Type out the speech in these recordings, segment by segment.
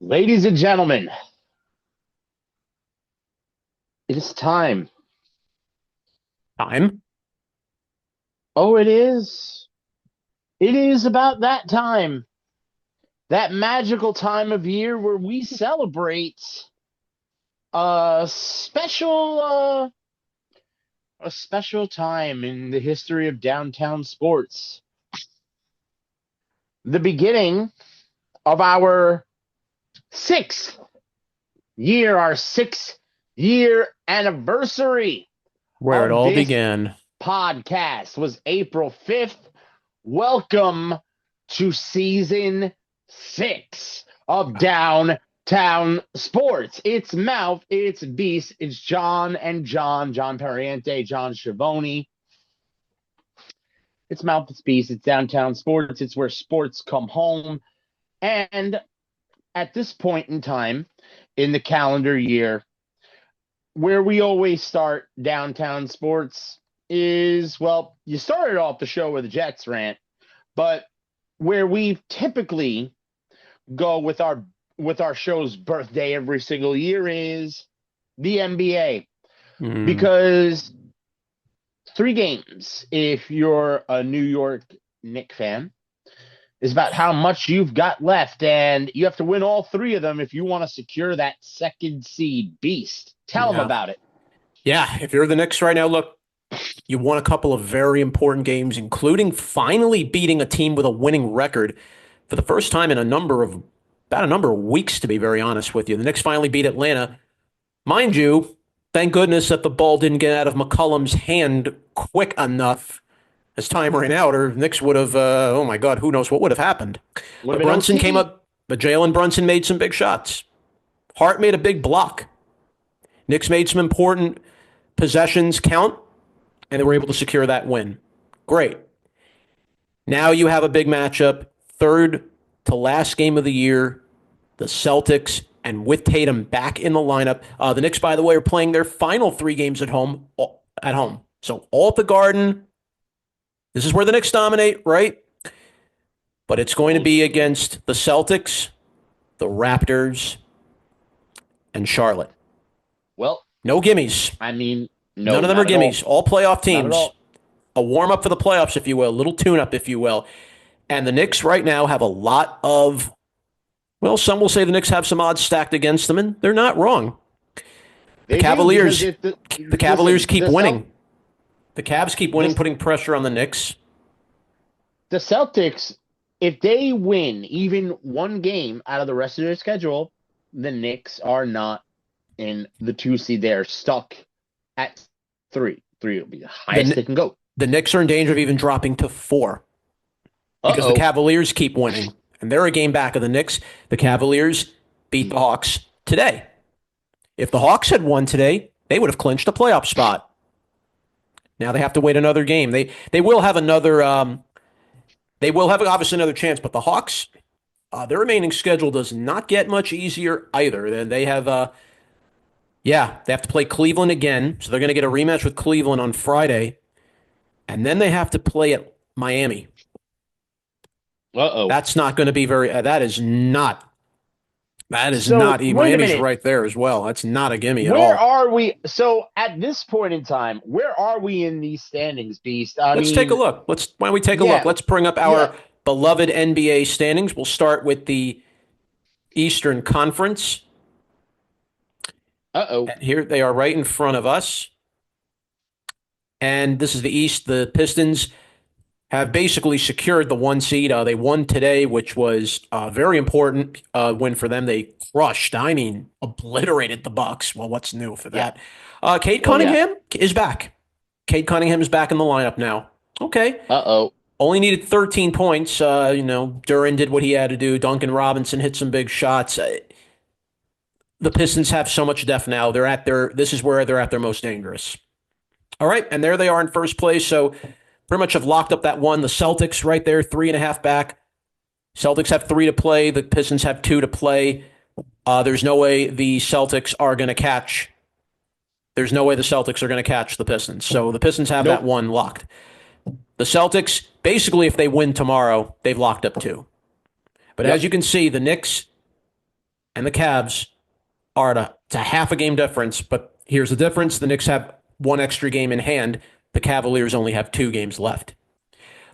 Ladies and gentlemen, it is time. Time. Oh, it is. It is about that time, that magical time of year where we celebrate a special time in the history of downtown sports. The beginning of sixth our 6th year anniversary Where it of all this began. podcast was April 5th. Welcome to season 6 of Downtown Sports. It's Mouth, it's Beast, it's John and John Pariente, John Schiavone. It's Mouth, it's Beast, it's Downtown Sports. It's where sports come home. And at this point in time in the calendar year, where we always start Downtown Sports is, well, you started off the show with a Jets rant, but where we typically go with our show's birthday every single year is the NBA. Mm. Because 3 games, if you're a New York Knicks fan, is about how much you've got left, and you have to win all 3 of them if you want to secure that second seed. Beast, tell them Yeah. about it. Yeah. If you're the Knicks right now, look, you won a couple of very important games, including finally beating a team with a winning record for the first time in about a number of weeks, to be very honest with you. The Knicks finally beat Atlanta. Mind you, thank goodness that the ball didn't get out of McCollum's hand quick enough as time ran out, or Knicks would have, oh my God, who knows what would have happened. Would have But been Brunson came OT. up, but Jalen Brunson made some big shots. Hart made a big block. Knicks made some important possessions count, and they were able to secure that win. Great. Now you have a big matchup, third to last game of the year, the Celtics, and with Tatum back in the lineup. The Knicks, by the way, are playing their final 3 games at home. So all at the Garden. This is where the Knicks dominate, right? But it's going to be against the Celtics, the Raptors, and Charlotte. Well, No gimmies. I mean, None no, of them are not at all. gimmies. All playoff Not at teams. all. A warm up for the playoffs, if you will, a little tune up, if you will. And the Knicks right now have a lot of, well, some will say the Knicks have some odds stacked against them, and they're not wrong. The They do, because Cavaliers, if the Cavaliers listen, keep winning. The Cavs keep winning, the putting pressure on the Knicks. the Celtics, if they win even one game out of the rest of their schedule, the Knicks are not in the 2 seed. They're stuck at 3. 3 will be the highest The they can go. the Knicks are in danger of even dropping to 4 because the Uh-oh. Cavaliers keep winning, and they're a game back of the Knicks. The Cavaliers beat the Hawks today. If the Hawks had won today, they would have clinched a playoff spot. Now they have to wait another game. They will have another. They will have obviously another chance, but the Hawks, their remaining schedule does not get much easier either. Then they have, yeah, they have to play Cleveland again, so they're going to get a rematch with Cleveland on Friday, and then they have to play at Miami. Uh-oh. That's not going to be very. That is not. That is So, not. wait a Miami's minute. right there as well. That's not a gimme at Where all. are we? So, at this point in time, where are we in these standings, Beast? I Let's take a mean, look. Why don't we take a look? yeah, Let's bring up yeah. our beloved NBA standings. We'll start with the Eastern Conference. Uh-oh. And here they are right in front of us. And this is the East. The Pistons have basically secured the 1 seed. They won today, which was a very important win for them. They crushed, I mean, obliterated the Bucks. Well, what's new for Yeah. that? Cade Well, yeah. Cunningham is back. Cade Cunningham is back in the lineup now. Okay. Uh-oh. Only needed 13 points. Duran did what he had to do. Duncan Robinson hit some big shots. The Pistons have so much depth now. This is where they're at their most dangerous. All right, and there they are in first place. So pretty much have locked up that one. The Celtics right there, 3.5 back. Celtics have 3 to play. The Pistons have 2 to play. There's no way the Celtics are going to catch. There's no way the Celtics are going to catch the Pistons. So the Pistons have that Nope. one locked. The Celtics, basically, if they win tomorrow, they've locked up 2. But Yep. as you can see, the Knicks and the Cavs are to half a game difference. But here's the difference: the Knicks have one extra game in hand. The Cavaliers only have 2 games left.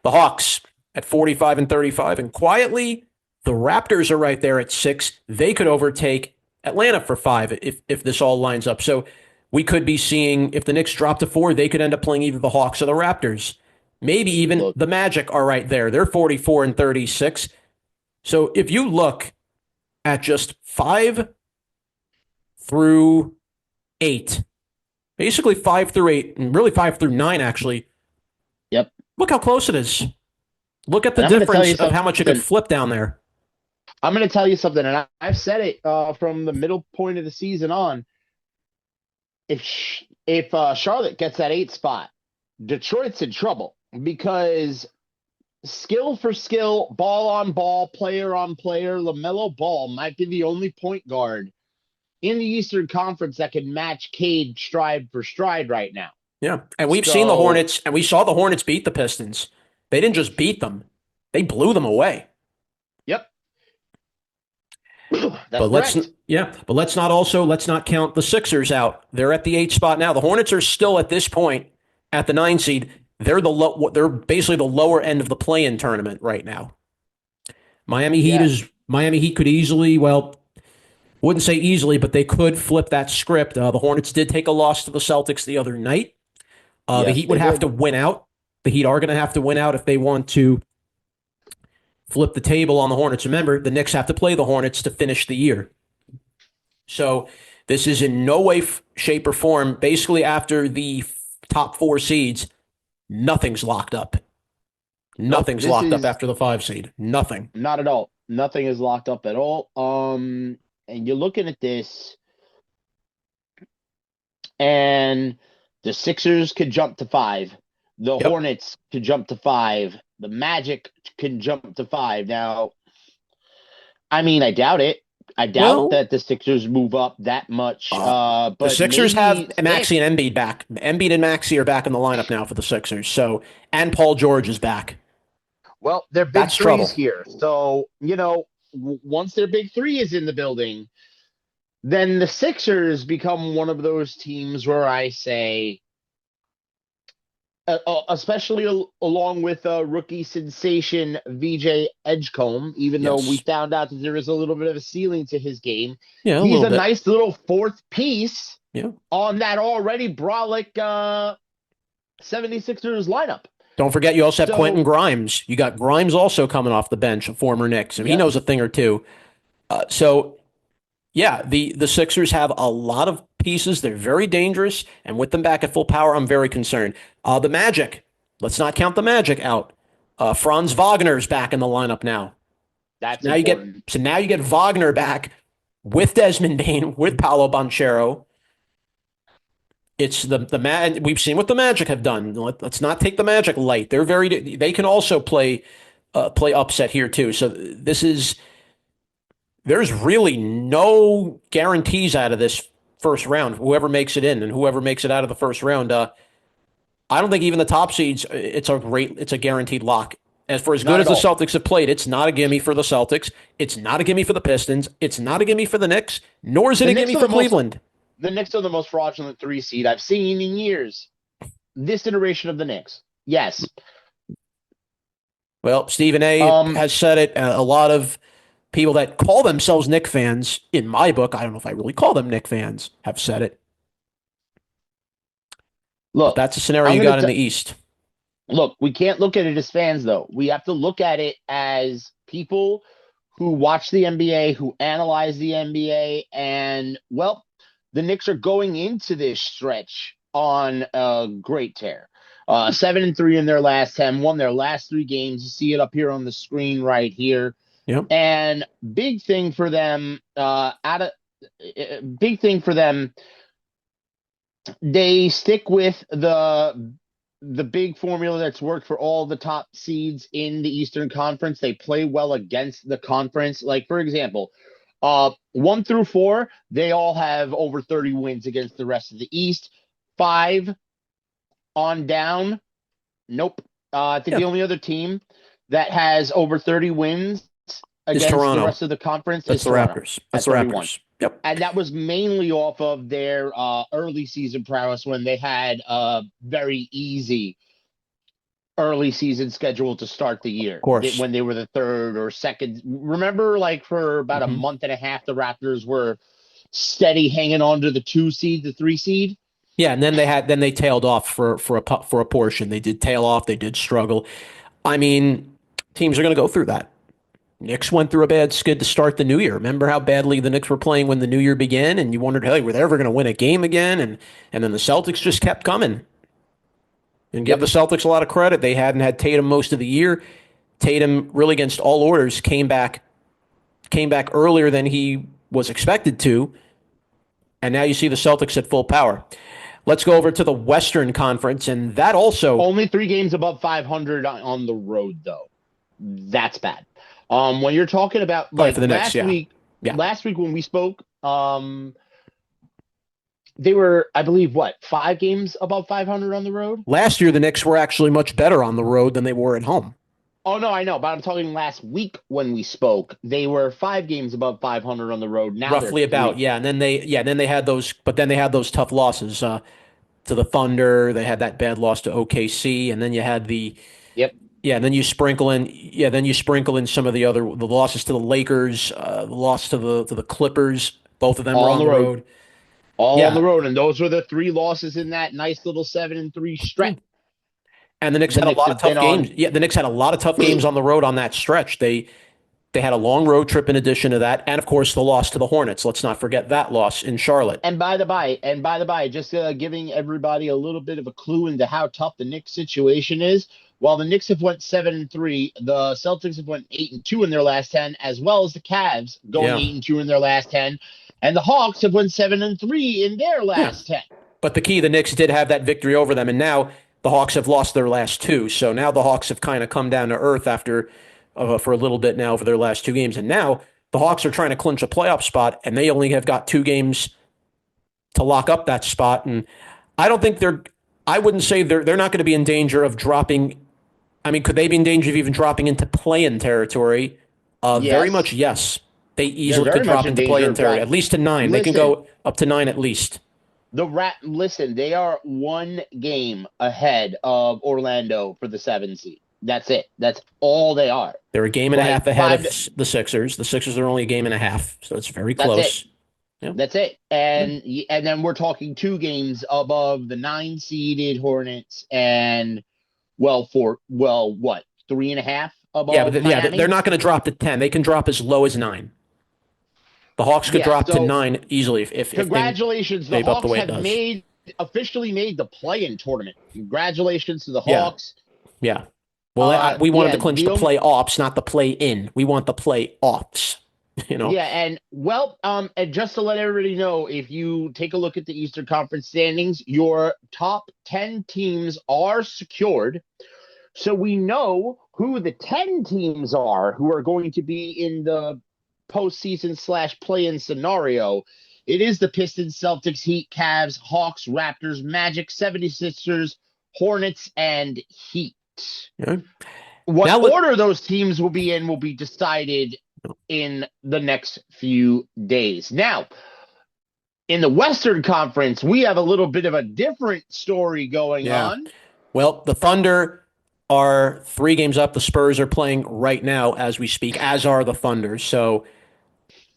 The Hawks at 45 and 35, and quietly, the Raptors are right there at 6. They could overtake Atlanta for 5 if this all lines up. So we could be seeing, if the Knicks drop to 4, they could end up playing either the Hawks or the Raptors. Maybe even Look, the Magic are right there. They're 44 and 36. So if you look at just 5 through 8, basically 5 through 8, and really 5 through 9, actually, yep. look how close it is. Look at the And I'm going to tell difference you of how much it could something. flip down there. I'm going to tell you something, and I've said it from the middle point of the season on. If Charlotte gets that 8 spot, Detroit's in trouble because skill for skill, ball on ball, player on player, LaMelo Ball might be the only point guard in the Eastern Conference that can match Cade stride for stride right now. Yeah. And we've seen the So, Hornets, and we saw the Hornets beat the Pistons. They didn't just beat them, they blew them away. yep, But that's correct. let's not count the Sixers out. They're at the 8 spot now. The Hornets are still at this point at the 9 seed. They're basically the lower end of the play-in tournament right now. Yeah, Miami Heat could easily, well, wouldn't say easily, but they could flip that script. The Hornets did take a loss to the Celtics the other night. The yes, Heat would they have to did. win out. The Heat are going to have to win out if they want to flip the table on the Hornets. Remember, the Knicks have to play the Hornets to finish the year. So this is in no way, shape, or form. Basically, after the top 4 seeds, nothing's locked up. Nope, Nothing's this locked up is after the 5 seed. Nothing. not at all. Nothing is locked up at all. And you're looking at this, and the Sixers could jump to 5. The Yep. Hornets could jump to 5. The Magic can jump to 5. Now, I mean, I doubt it. I doubt Well, that the Sixers move up that much. uh, the But Sixers have maybe Maxey six. and Embiid back. Embiid and Maxey are back in the lineup now for the Sixers. So, and Paul George is back. Well, their big That's three is trouble. here. So, once their big three is in the building, then the Sixers become one of those teams where I say, especially along with rookie sensation VJ Edgecombe, even though we Yes. found out that there is a little bit of a ceiling to his game, Yeah, a he's little a bit. nice little fourth piece Yeah. on that already brolic 76ers lineup. Don't forget, you also have Quentin So, Grimes. You got Grimes also coming off the bench, a former Knicks, and he knows yes, a thing or two. So, yeah, the Sixers have a lot of pieces. They're very dangerous, and with them back at full power, I'm very concerned. The Magic, let's not count the Magic out. Franz Wagner's back in the lineup now. that's important. So now you get Wagner back with Desmond Bain, with Paolo Banchero. It's the man we've seen what the Magic have done. Let's not take the Magic light. They can also play upset here too. So there's really no guarantees out of this first round. Whoever makes it in and whoever makes it out of the first round, I don't think even the top seeds. It's a guaranteed lock. As for as good Not as at the all. Celtics have played, it's not a gimme for the Celtics. It's not a gimme for the Pistons. It's not a gimme for the Knicks. Nor is it The a Knicks gimme are for the most Cleveland. the Knicks are the most fraudulent 3 seed I've seen in years. This iteration of the Knicks. Yes. Well, Stephen A. Um, has said it. A lot of people that call themselves Knick fans, in my book, I don't know if I really call them Knick fans, have said it. But look, that's a scenario I'm you gonna got in the East. look. We can't look at it as fans, though. We have to look at it as people who watch the NBA, who analyze the NBA, and well, the Knicks are going into this stretch on a great tear. 7-3 in their last 10, won their last 3 games. You see it up here on the screen right here. Yep. And big thing for them, they stick with the big formula that's worked for all the top seeds in the Eastern Conference. They play well against the conference. Like, for example, 1 through 4, they all have over 30 wins against the rest of the East. 5 on down, nope. I think Yeah. the only other team that has over 30 wins Is against the Toronto. rest of the conference That's is the Toronto Raptors. That's at the 31. Raptors. Yep. And that was mainly off of their early season prowess when they had a very easy early season schedule to start the year. Of course. When they were the third or second. Remember, like for about a Mhm. month and a half, the Raptors were steady hanging on to the 2 seed, the 3 seed. Yeah, and then they tailed off for a portion. They did tail off. They did struggle. I mean, teams are going to go through that. Knicks went through a bad skid to start the new year. Remember how badly the Knicks were playing when the new year began, and you wondered, hey, were they ever going to win a game again? And then the Celtics just kept coming. And give the Yep. Celtics a lot of credit. They hadn't had Tatum most of the year. Tatum, really against all orders, came back earlier than he was expected to, and now you see the Celtics at full power. Let's go over to the Western Conference, and that also Only 3 games above 500 on the road, though. That's bad. When you're talking about probably like for the Knicks, yeah. Yeah. last week when we spoke, they were, I believe, what, 5 games above 500 on the road? Last year, the Knicks were actually much better on the road than they were at home. Oh no, I know, but I'm talking last week when we spoke. They were 5 games above 500 on the road. Now Roughly they're about, 3. yeah. And then they had those, but then they had those tough losses to the Thunder. They had that bad loss to OKC, and then you had the Yep. yeah. Then you sprinkle in some of the losses to the Lakers, the loss to the Clippers. Both of them were All on on the the road. road. All on Yeah, the road, and those were the 3 losses in that nice little 7-3 stretch. and the Knicks The had a Knicks lot of have been tough on. games. Yeah, the Knicks had a lot of tough games on the road on that stretch. They had a long road trip in addition to that, and of course the loss to the Hornets. Let's not forget that loss in Charlotte. And by the by, just giving everybody a little bit of a clue into how tough the Knicks situation is. While the Knicks have went 7-3, the Celtics have went 8-2 in their last 10, as well as the Cavs going Yeah, 8-2 in their last 10, and the Hawks have went 7-3 in their yeah. last 10. But the Knicks did have that victory over them, and now the Hawks have lost their last two. So now the Hawks have kind of come down to earth after for a little bit now for their last two games, and now the Hawks are trying to clinch a playoff spot, and they only have got 2 games to lock up that spot. And I don't think they're. I wouldn't say they're not going to be in danger of dropping. I mean, could they be in danger of even dropping into play-in territory? Very much, Yes, yes. They they're easily could very much drop in into danger play-in of territory, drop. at least to 9. They can Listen, go up to 9 at least. listen, they are 1 game ahead of Orlando for the 7 seed. That's it. That's all they are. They're a game and a Like half ahead of five. the Sixers. The Sixers are only a game and a half, so it's very That's it. close. Yeah. That's it. And then we're talking 2 games above the 9 seeded Hornets and what, 3.5 Yeah, above but they're Miami? not going to drop to 10. They can drop as low as 9. The Hawks could Yeah, drop to so 9 easily if things congratulations. The shape up the Hawks way it have does. officially made the play-in tournament. Congratulations to the Yeah, Hawks. yeah. Well, we wanted to Yeah, clinch the play-offs, not the play-in. We want the play-offs. You know, yeah, and just to let everybody know, if you take a look at the Eastern Conference standings, your top 10 teams are secured. So we know who the 10 teams are who are going to be in the postseason / play-in scenario. It is the Pistons, Celtics, Heat, Cavs, Hawks, Raptors, Magic, 76ers, Hornets, and Heat. yeah. What Now order those teams will be in will be decided in the next few days. Now, in the Western Conference, we have a little bit of a different story going yeah. on. Well, the Thunder are 3 games up. The Spurs are playing right now as we speak, as are the Thunder. So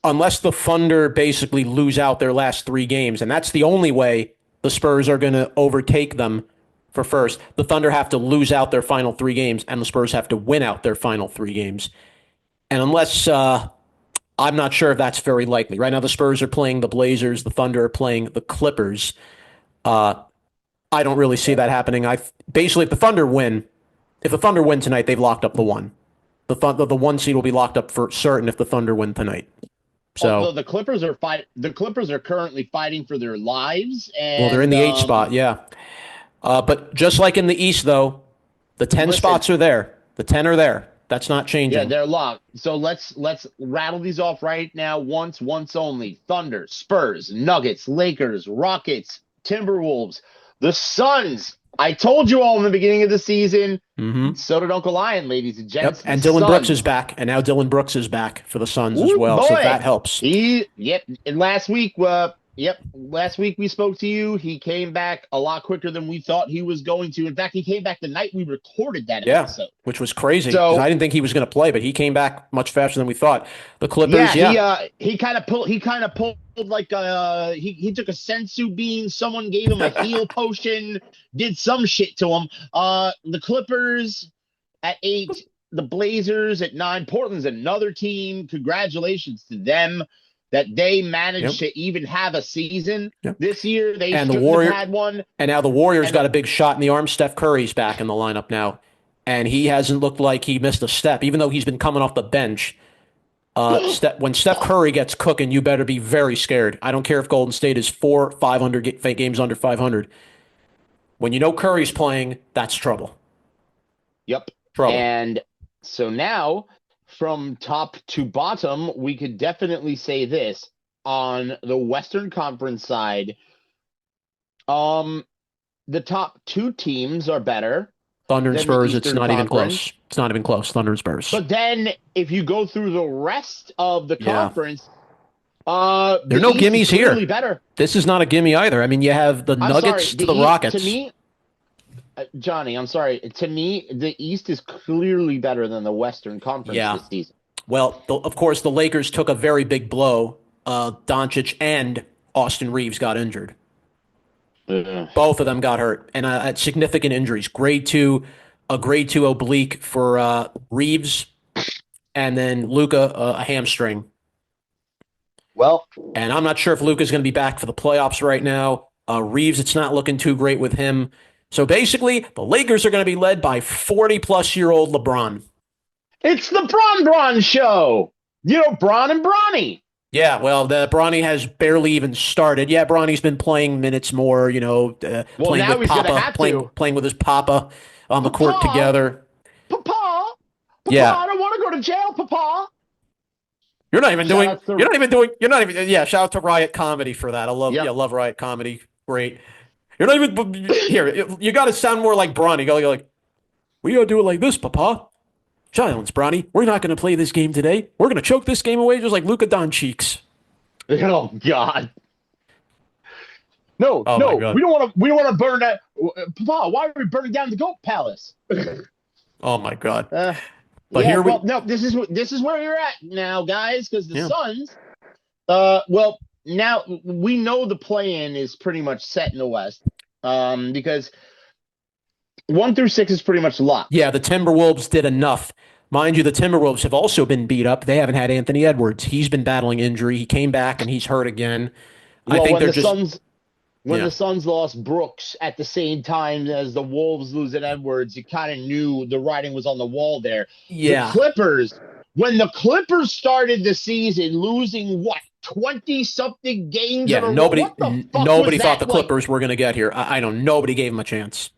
unless the Thunder basically lose out their last 3 games, and that's the only way the Spurs are going to overtake them for first, the Thunder have to lose out their final 3 games, and the Spurs have to win out their final 3 games. And unless I'm not sure if that's very likely. Right now, the Spurs are playing the Blazers. The Thunder are playing the Clippers. I don't really see that happening. Basically, if the Thunder win tonight, they've locked up the 1. The 1 seed will be locked up for certain if the Thunder win tonight. Although So, the Clippers are currently fighting for their lives, well, they're in and the 8 spot, yeah. But just like in the East, though, the 10 listen, spots are there. The 10 are there. That's not yeah, changing. they're locked. So let's rattle these off right now. Once only. Thunder, Spurs, Nuggets, Lakers, Rockets, Timberwolves, the Suns, I told you all in the beginning of the season. Mm-hmm. So did Uncle Lion, ladies and Yep. gents. The And Dylan Brooks is Suns. back. And now Dylan Brooks is back for the Suns as Ooh, well. So that boy. helps. Yep. And last week we spoke to you. He came back a lot quicker than we thought he was going to. In fact, he came back the night we recorded that Yeah. episode. Which was crazy because I So didn't think he was going to play, but he came back much faster than we thought. The yeah, Clippers, yeah. he kind of pulled like he took a sensu bean. Someone gave him a heal potion, did some shit to him. The Clippers at 8, the Blazers at 9. Portland's another team. Congratulations to them that they Yep. managed to even have a season Yep. this year. They And the shouldn't Warrior have had one. and now the Warriors And got a big shot in the arm. Steph Curry's back in the lineup now. And he hasn't looked like he missed a step, even though he's been coming off the bench. When Steph Curry gets cooking, you better be very scared. I don't care if Golden State is 500 games under 500. When you know Curry's playing, that's trouble. Yep. Trouble. And so now, from top to bottom, we could definitely say this on the Western Conference side. The top 2 teams are better. Thunder and than the Spurs, it's Eastern not even Conference. close. It's not even close. Thunder and Spurs. But then, if you go through the rest of the Yeah. conference, There are the no East is gimmies here. clearly better. This is not a gimme either. I mean, you have the I'm Nuggets sorry, to the East- Rockets. To me, Johnny, I'm sorry. To me, the East is clearly better than the Western Conference Yeah. this season. Well, of course, the Lakers took a very big blow. Doncic and Austin Reeves got injured. Both of them got hurt, and significant injuries. A grade 2 oblique for Reeves, and then Luka, a hamstring. Well, And I'm not sure if Luka's going to be back for the playoffs right now. Reeves, it's not looking too great with him. So basically, the Lakers are going to be led by 40-plus-year-old LeBron. it's the Bron show. You know, Bron and Bronny. Yeah, well, the Bronny has barely even started. Yeah, Bronny's been playing minutes more, playing now with he's gonna Papa, have to. playing with his Papa on the court Papa. together. Papa, Yeah. I don't want to go to jail, Papa. You're not even Shout doing. out to- You're not even doing. You're not even. Yeah. Shout out to Riot Comedy for that. I love. Yep. Yeah, love Riot Comedy. Great. You're not even here. You got to sound more like Bronny. Go like, we gotta do it like this, Papa. Silence, Bronny. We're not gonna play this game today. We're gonna choke this game away just like Luka Doncic. Oh God. No, Oh, my no, God. we don't want to burn that. Papa, why are we burning down the Goat Palace? Oh my God. But But here we- no, this is where you're at now, guys, because the Yeah. Suns. Now we know the play-in is pretty much set in the West, because 1 through 6 is pretty much locked. Yeah, the Timberwolves did enough. Mind you, the Timberwolves have also been beat up. They haven't had Anthony Edwards. He's been battling injury. He came back and he's hurt again. Well, I think when they're the just. Suns when Yeah. the Suns lost Brooks at the same time as the Wolves losing Edwards, you kind of knew the writing was on the wall there. Yeah. The Clippers, when the Clippers started the season losing 20-something games in a Yeah, row, nobody what the fuck nobody was thought that the like? Clippers were going to get here. I don't. Nobody gave them a chance.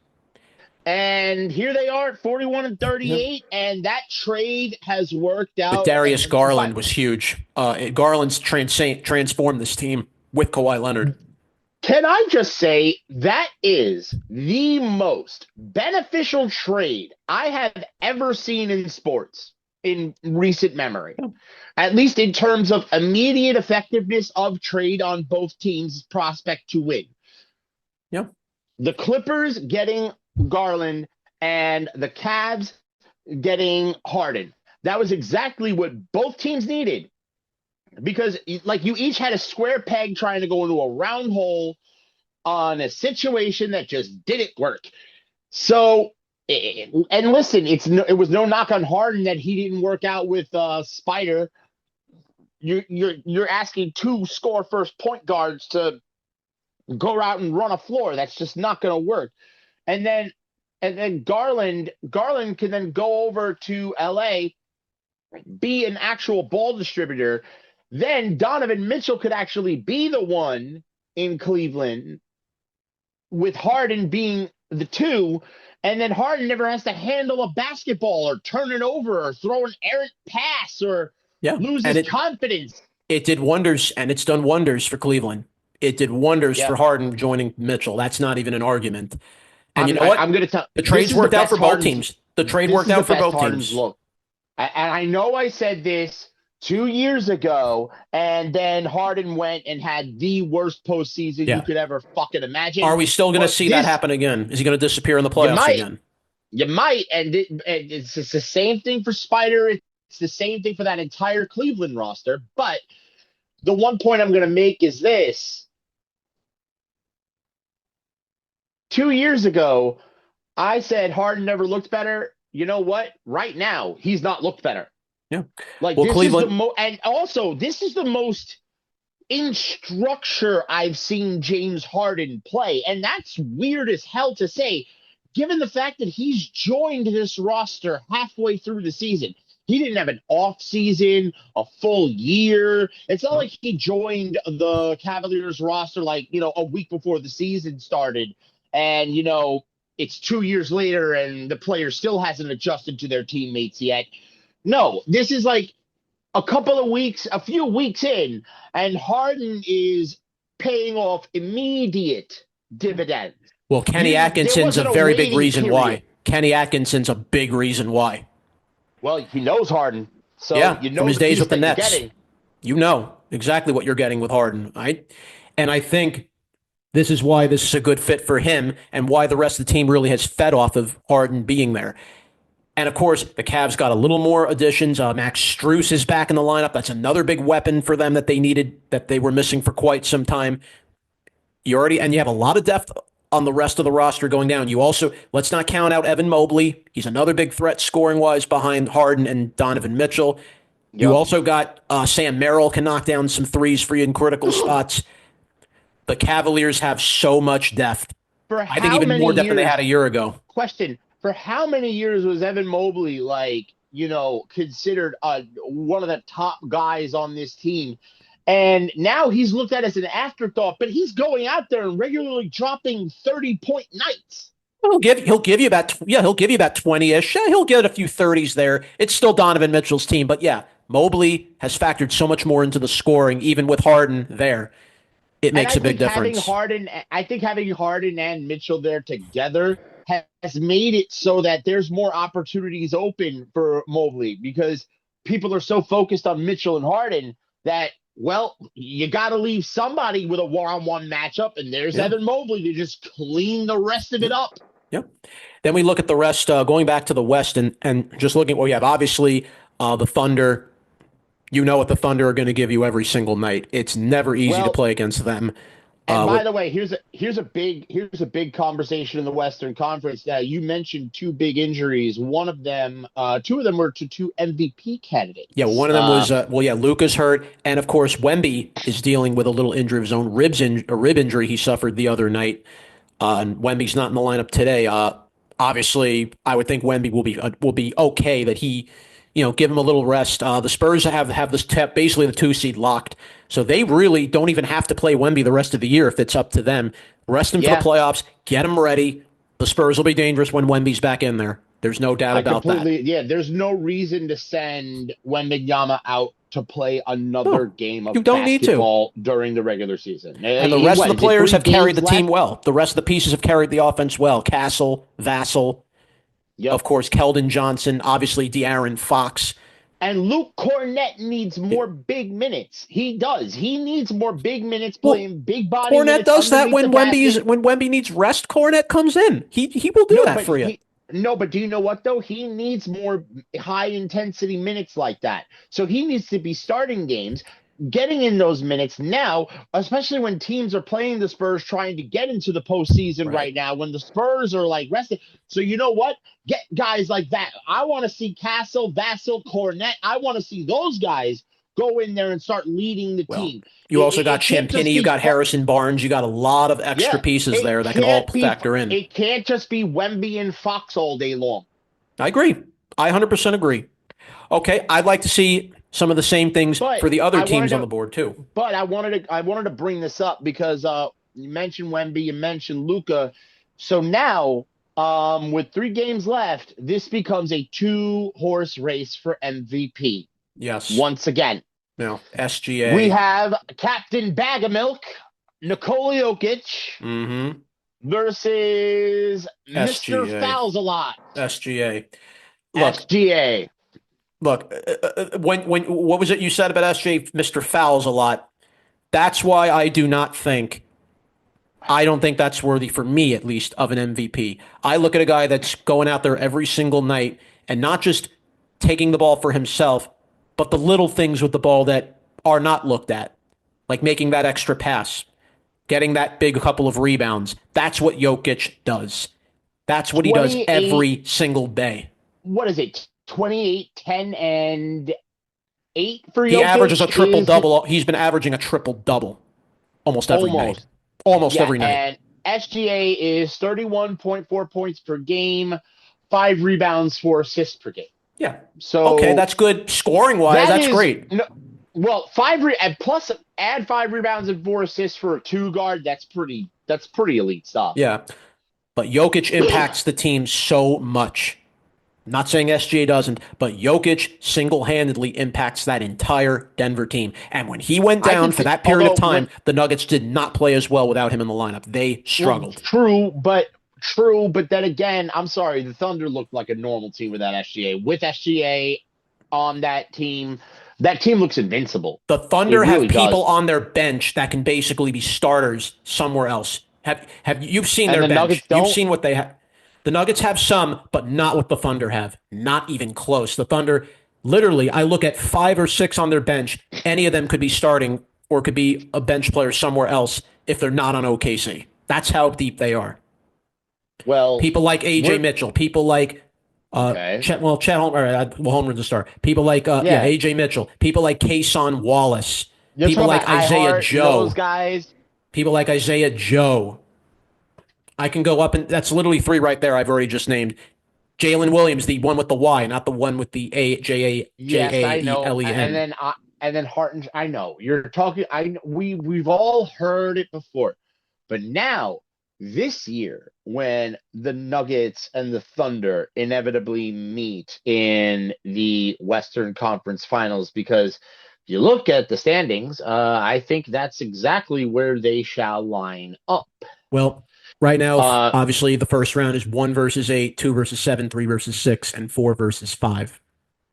And here they are at 41 and 38, and that trade has worked out. But Darius And- Garland was huge. Garland's transformed this team with Kawhi Leonard. Can I just say that is the most beneficial trade I have ever seen in sports in recent memory? At least in terms of immediate effectiveness of trade on both teams' prospect to win. Yeah. The Clippers getting Garland and the Cavs getting Harden. That was exactly what both teams needed. Because like you each had a square peg trying to go into a round hole on a situation that just didn't work. So, and listen, it was no knock on Harden that he didn't work out with Spider. You're asking 2 score first point guards to go out and run a floor. That's just not going to work. And then Garland can then go over to LA, be an actual ball distributor. Then Donovan Mitchell could actually be the one in Cleveland, with Harden being the 2, and then Harden never has to handle a basketball or turn it over or throw an errant pass or lose his confidence. It did wonders, and it's done wonders for Cleveland. It did wonders Yeah. for Harden joining Mitchell. That's not even an argument. And you know what? I'm going to tell The trades worked out for both teams. The trade worked out for both teams. Look, and I know I said this 2 years ago, and then Harden went and had the worst postseason you could ever fucking imagine. Are we still going to see that happen again? Is he going to disappear in the playoffs again? You might, and it's the same thing for Spider. It's the same thing for that entire Cleveland roster. But the one point I'm going to make is this. 2 years ago, I said Harden never looked better. You know what? Right now, he's not looked better. Yeah. Like, well, this Cleveland... is the and also, this is the most in structure I've seen James Harden play. And that's weird as hell to say, given the fact that he's joined this roster halfway through the season. He didn't have an off season, a full year. It's not like he joined the Cavaliers roster like, a week before the season started. And, it's 2 years later and the player still hasn't adjusted to their teammates yet. No, this is like a few weeks in, and Harden is paying off immediate dividends. Well, Kenny Atkinson's a very big reason why. Kenny Atkinson's a big reason why. Well, he knows Harden. So from his days with the Nets. You know exactly what you're getting with Harden, right? And I think this is why this is a good fit for him and why the rest of the team really has fed off of Harden being there. And, of course, the Cavs got a little more additions. Max Strus is back in the lineup. That's another big weapon for them that they needed, that they were missing for quite some time. You have a lot of depth on the rest of the roster going down. You also, let's not count out Evan Mobley. He's another big threat scoring-wise behind Harden and Donovan Mitchell. Yep. You also got Sam Merrill can knock down some threes for you in critical spots. The Cavaliers have so much depth. I think even more depth than they had a year ago. Question, for how many years was Evan Mobley, considered one of the top guys on this team? And now he's looked at as an afterthought, but he's going out there and regularly dropping 30-point nights. He'll give you about 20-ish. He'll get a few 30s there. It's still Donovan Mitchell's team, but Mobley has factored so much more into the scoring, even with Harden there. It makes a big difference. I think having Harden and Mitchell there together has made it so that there's more opportunities open for Mobley, because people are so focused on Mitchell and Harden that, well, you got to leave somebody with a one-on-one matchup, and there's Evan Mobley to just clean the rest of it up. Yep. Then we look at the rest, going back to the West and just looking at what we have. Obviously, the Thunder. You know what the Thunder are going to give you every single night. It's never easy to play against them. And by the way, here's a big conversation in the Western Conference. You mentioned two big injuries. One of them, two of them were to two MVP candidates. Yeah, one of them was Luka's hurt, and of course Wemby is dealing with a little injury of his own, a rib injury he suffered the other night. And Wemby's not in the lineup today. Obviously, I would think Wemby will be okay. That he. Give him a little rest. The Spurs have this basically the 2 seed locked. So they really don't even have to play Wemby the rest of the year if it's up to them. Rest him for the playoffs. Get him ready. The Spurs will be dangerous when Wemby's back in there. There's no doubt about that. Yeah, there's no reason to send Wembanyama out to play another game of basketball during the regular season. And the rest of the players have carried the team well. The rest of the pieces have carried the offense well. Castle, Vassell. Yep. Of course, Keldon Johnson, obviously De'Aaron Fox. And Luke Kornet needs more big minutes. He does. He needs more big minutes playing big body Kornet minutes. Kornet does that when Wemby needs rest. Kornet comes in. He will do that for you. But do you know what, though? He needs more high-intensity minutes like that. So he needs to be starting games, getting in those minutes now, especially when teams are playing the Spurs trying to get into the postseason right now, when the Spurs are rested. So you know what? Get guys like that. I want to see Castle, Vassell, Kornet. I want to see those guys go in there and start leading the team. You also got Champagny, you got Harrison Barnes, you got a lot of extra pieces there that can all factor in. It can't just be Wemby and Fox all day long. I agree. I 100% agree. Okay, I'd like to see some of the same things for the other teams on the board too. But I wanted to bring this up because you mentioned Wemby, you mentioned Luka. So now, with 3 games left, this becomes a 2-horse race for MVP. Yes. Once again. Now, SGA. We have Captain Bag of Milk, Nikola Jokic. Mm-hmm. versus Mr. SGA. Fouls a lot. SGA. Look, SGA. when what was it you said about SGA, Mr. Fouls a lot? That's why I don't think that's worthy for me, at least, of an MVP. I look at a guy that's going out there every single night and not just taking the ball for himself, but the little things with the ball that are not looked at, like making that extra pass, getting that big couple of rebounds. That's what Jokic does. That's what he does 28 every single day. What is it? 28, 10, and 8 for He Jokic averages a triple is double. He's been averaging a triple double almost every night. Almost Yeah, every night. and SGA is 31.4 points per game, 5 rebounds, 4 assists per game. Yeah. So okay, that's good scoring wise. That's great. No, well, plus add 5 rebounds and 4 assists for a 2 guard. That's pretty elite stuff. Yeah. But Jokic impacts the team so much. I'm not saying SGA doesn't, but Jokic single-handedly impacts that entire Denver team. And when he went down for that period of time, the Nuggets did not play as well without him in the lineup. They struggled. True, but then again, I'm sorry, the Thunder looked like a normal team without SGA. With SGA on that team looks invincible. The Thunder have people on their bench that can basically be starters somewhere else. You've seen their bench? You've seen what they have. The Nuggets have some, but not what the Thunder have. Not even close. The Thunder, literally, I look at 5 or 6 on their bench. Any of them could be starting or could be a bench player somewhere else if they're not on OKC. That's how deep they are. Well, people like AJ Mitchell, people like Chet Holmgren's a star. People like AJ Mitchell, people like Kason Wallace, people like Isaiah Joe. Those guys. People like Isaiah Joe. I can go up, and that's literally 3 right there. I've already just named Jalen Williams, the one with the Y, not the one with the J-A-E-L-E-N. Yes, I know. And then Harton. I know you're talking. We've all heard it before, but now this year, when the Nuggets and the Thunder inevitably meet in the Western Conference Finals, because if you look at the standings, I think that's exactly where they shall line up. Well. Right now, obviously, the first round is 1 versus 8, 2 versus 7, 3 versus 6, and 4 versus 5.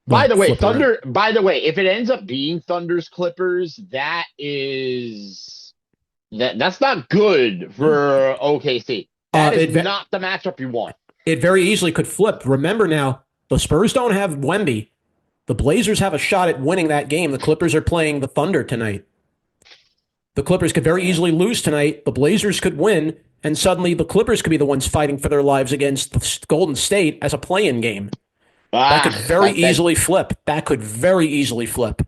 By the way, Thunder. By the way, if it ends up being Thunder's Clippers, that's not good for OKC. That is not the matchup you want. It very easily could flip. Remember now, the Spurs don't have Wemby. The Blazers have a shot at winning that game. The Clippers are playing the Thunder tonight. The Clippers could very easily lose tonight. The Blazers could win. And suddenly the Clippers could be the ones fighting for their lives against Golden State as a play-in game. That could very easily flip. That could very easily flip.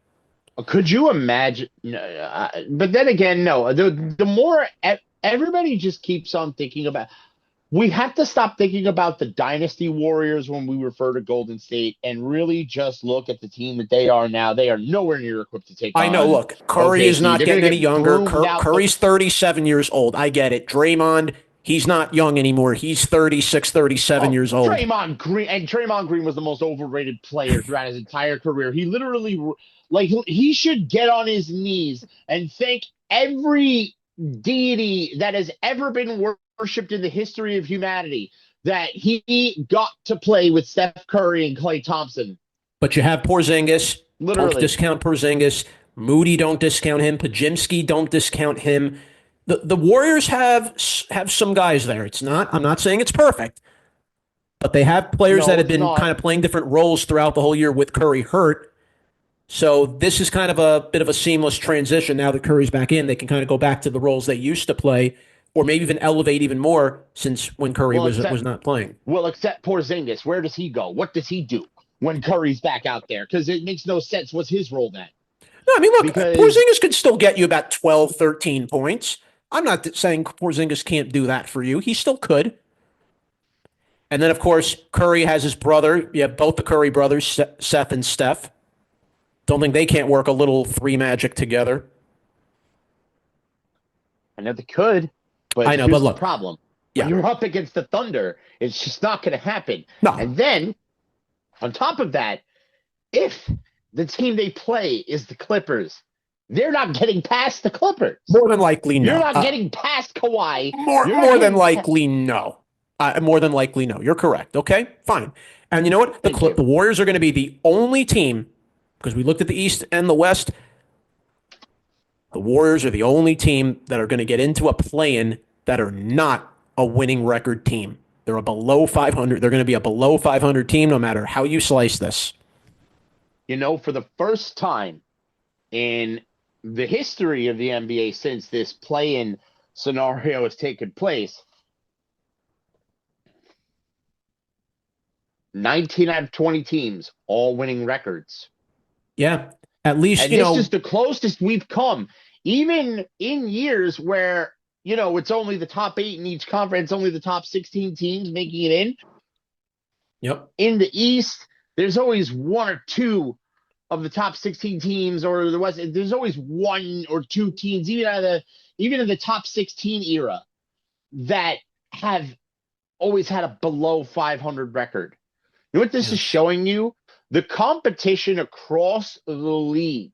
Could you imagine? But then again, no. The more everybody just keeps on thinking about, we have to stop thinking about the Dynasty Warriors when we refer to Golden State and really just look at the team that they are now. They are nowhere near equipped to take on. I know, look, Curry is not getting any younger. Curry's 37 years old. I get it. Draymond, he's not young anymore. He's 36, 37 years old. Draymond Green was the most overrated player throughout his entire career. He literally, he should get on his knees and thank every deity that has ever been worshipped in the history of humanity that he got to play with Steph Curry and Klay Thompson. But you have Porzingis. Literally. Don't discount Porzingis. Moody, don't discount him. Podziemski, don't discount him. The Warriors have some guys there. I'm not saying it's perfect, but they have players that have been kind of playing different roles throughout the whole year with Curry hurt. So this is kind of a bit of a seamless transition. Now that Curry's back in, they can kind of go back to the roles they used to play, or maybe even elevate even more since when Curry was not playing. Well, except Porzingis, where does he go? What does he do when Curry's back out there? Because it makes no sense. What's his role then? No, I mean, look, Porzingis could still get you about 12, 13 points. I'm not saying Porzingis can't do that for you. He still could. And then, of course, Curry has his brother. You have both the Curry brothers, Seth and Steph. Don't think they can't work a little three magic together. I know they could, but I know, but look, the problem. Yeah. When you're up against the Thunder, it's just not going to happen. No. And then, on top of that, if the team they play is the Clippers, They're not getting past the Clippers. More than likely, no. You're not getting past Kawhi. More than likely, no. More than likely, no. You're correct. Okay, fine. And you know what? The Warriors are going to be the only team, because we looked at the East and the West. The Warriors are the only team that are going to get into a play-in that are not a winning record team. They're a below 500. They're going to be a below 500 team no matter how you slice this. You know, for the first time in the history of the NBA since this play-in scenario has taken place, 19 out of 20 teams, all winning records. Yeah, at least, and this is the closest we've come. Even in years where, it's only the top 8 in each conference, only the top 16 teams making it in. Yep. In the East, there's always one or two of the top 16 teams, or the West, there's always one or two teams, even in the top 16 era, that have always had a below 500 record. You know what this is showing you? The competition across the league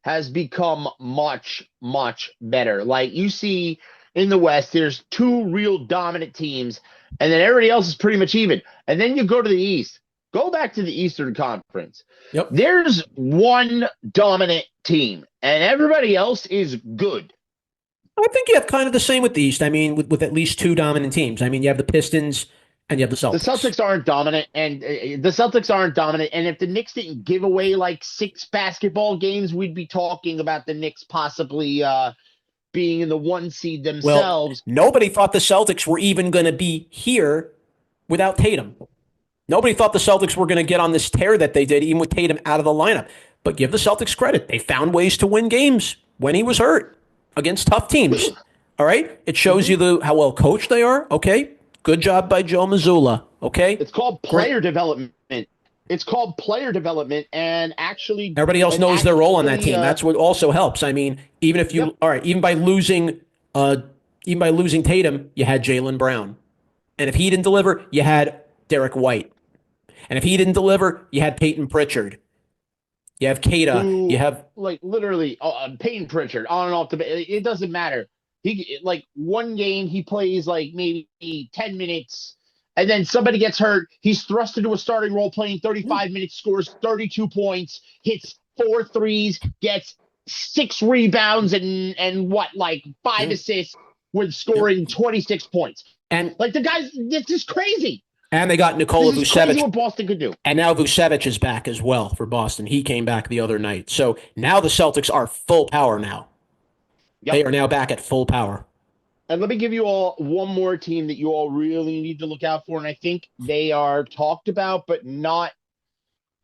has become much, much better. Like you see in the West, there's 2 real dominant teams, and then everybody else is pretty much even. And then you go to the East. Go back to the Eastern Conference. Yep. There's one dominant team, and everybody else is good. I think you have kind of the same with the East. I mean, with at least 2 dominant teams. I mean, you have the Pistons and you have the Celtics. The Celtics aren't dominant, and if the Knicks didn't give away like 6 basketball games, we'd be talking about the Knicks possibly being in the 1 seed themselves. Well, nobody thought the Celtics were even going to be here without Tatum. Nobody thought the Celtics were going to get on this tear that they did, even with Tatum out of the lineup. But give the Celtics credit. They found ways to win games when he was hurt against tough teams. All right? It shows you how well coached they are. Okay? Good job by Joe Mazzulla. Okay? It's called player development. It's called player development, and actually everybody else knows their role on that team. That's what also helps. I mean, even if you even by losing Tatum, you had Jaylen Brown. And if he didn't deliver, you had Derek White. And if he didn't deliver, you had Peyton Pritchard. You have Keita. You have literally Peyton Pritchard on and off the. It doesn't matter. He one game he plays maybe 10 minutes, and then somebody gets hurt. He's thrust into a starting role, playing 35 minutes, scores 32 points, hits 4 threes, gets 6 rebounds, and 5 assists with scoring 26 points. And the guys, this is crazy. And they got Nikola Vucevic. What Boston could do. And now Vucevic is back as well for Boston. He came back the other night. So now the Celtics are full power now. Yep. They are now back at full power. And let me give you all one more team that you all really need to look out for. And I think they are talked about, but not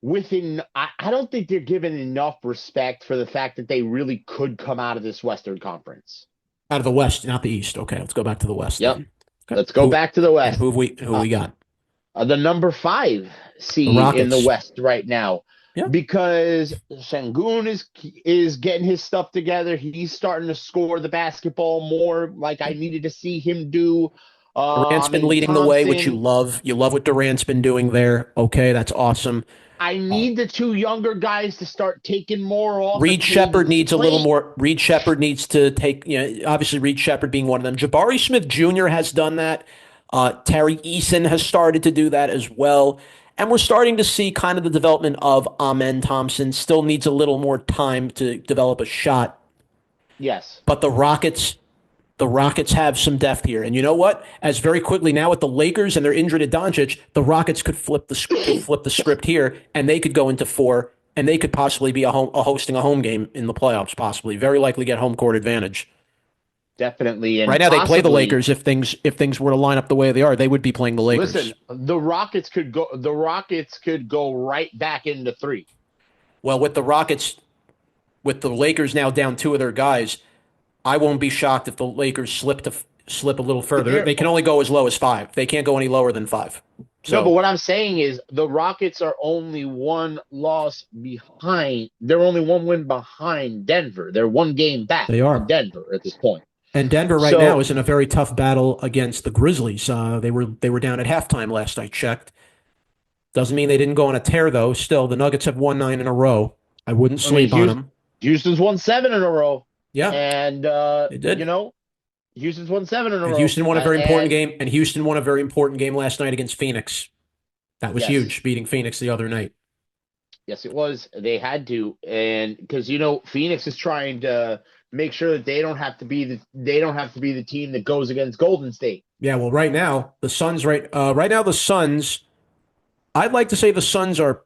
within. I don't think they're given enough respect for the fact that they really could come out of this Western Conference. Out of the West, not the East. Okay, let's go back to the West. Yep. Okay. Let's go back to the West. Who we got? The number 5 seed in the West right now. Yeah. Because Sengun is getting his stuff together. He's starting to score the basketball more like I needed to see him do. Durant's been leading the way, which you love. You love what Durant's been doing there. Okay, that's awesome. I need the 2 younger guys to start taking more off. Reed Shepherd needs a little more. Reed Shepherd needs to take, obviously Reed Shepherd being one of them. Jabari Smith Jr. has done that. Terry Eason has started to do that as well. And we're starting to see kind of the development of Amen Thompson. Still needs a little more time to develop a shot. Yes. But the Rockets have some depth here. And you know what? As very quickly now with the Lakers and their injury to Doncic, the Rockets could flip the script here, and they could go into 4, and they could possibly be hosting a home game in the playoffs, possibly. Very likely get home court advantage. Definitely. And right now they play the Lakers. If things were to line up the way they are, they would be playing the Lakers. Listen, the Rockets could go right back into 3. Well, with the Lakers now down 2 of their guys, I won't be shocked if the Lakers slip a little further. They can only go as low as 5. They can't go any lower than 5. So, no, but what I'm saying is the Rockets are only 1 loss behind. They're only 1 win behind Denver. They're 1 game back. They are Denver at this point. And Denver right now is in a very tough battle against the Grizzlies. They were down at halftime last I checked. Doesn't mean they didn't go on a tear, though. Still, the Nuggets have won 9 in a row. I wouldn't sleep on them. Houston's won 7 in a row. Yeah, And, they did. Houston's won 7 in a And row. Houston won a very important And game. And Houston won a very important game last night against Phoenix. That was yes, huge, beating Phoenix the other night. yes, it was. They had to. And because, Phoenix is trying to make sure that they don't have to be the team that goes against Golden State. Yeah, well, right now the Suns, right now the Suns. I'd like to say the Suns are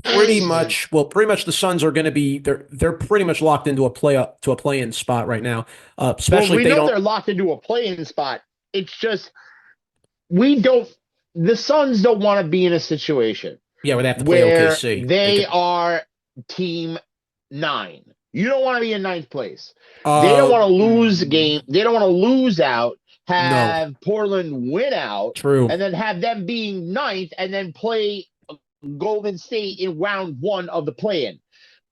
pretty much the Suns are going to be they're pretty much locked into a play-in spot right now. Well, Especially we if they know don't. they're locked into a playing spot. It's just we don't. The Suns don't want to be in a situation Yeah, where they have to play where OKC. they are team 9. You don't want to be in ninth place. They don't Uh, want to lose a game. They don't want to lose out, no, have Portland win out, true. and then have them being ninth and then play Golden State in round 1 of the play-in.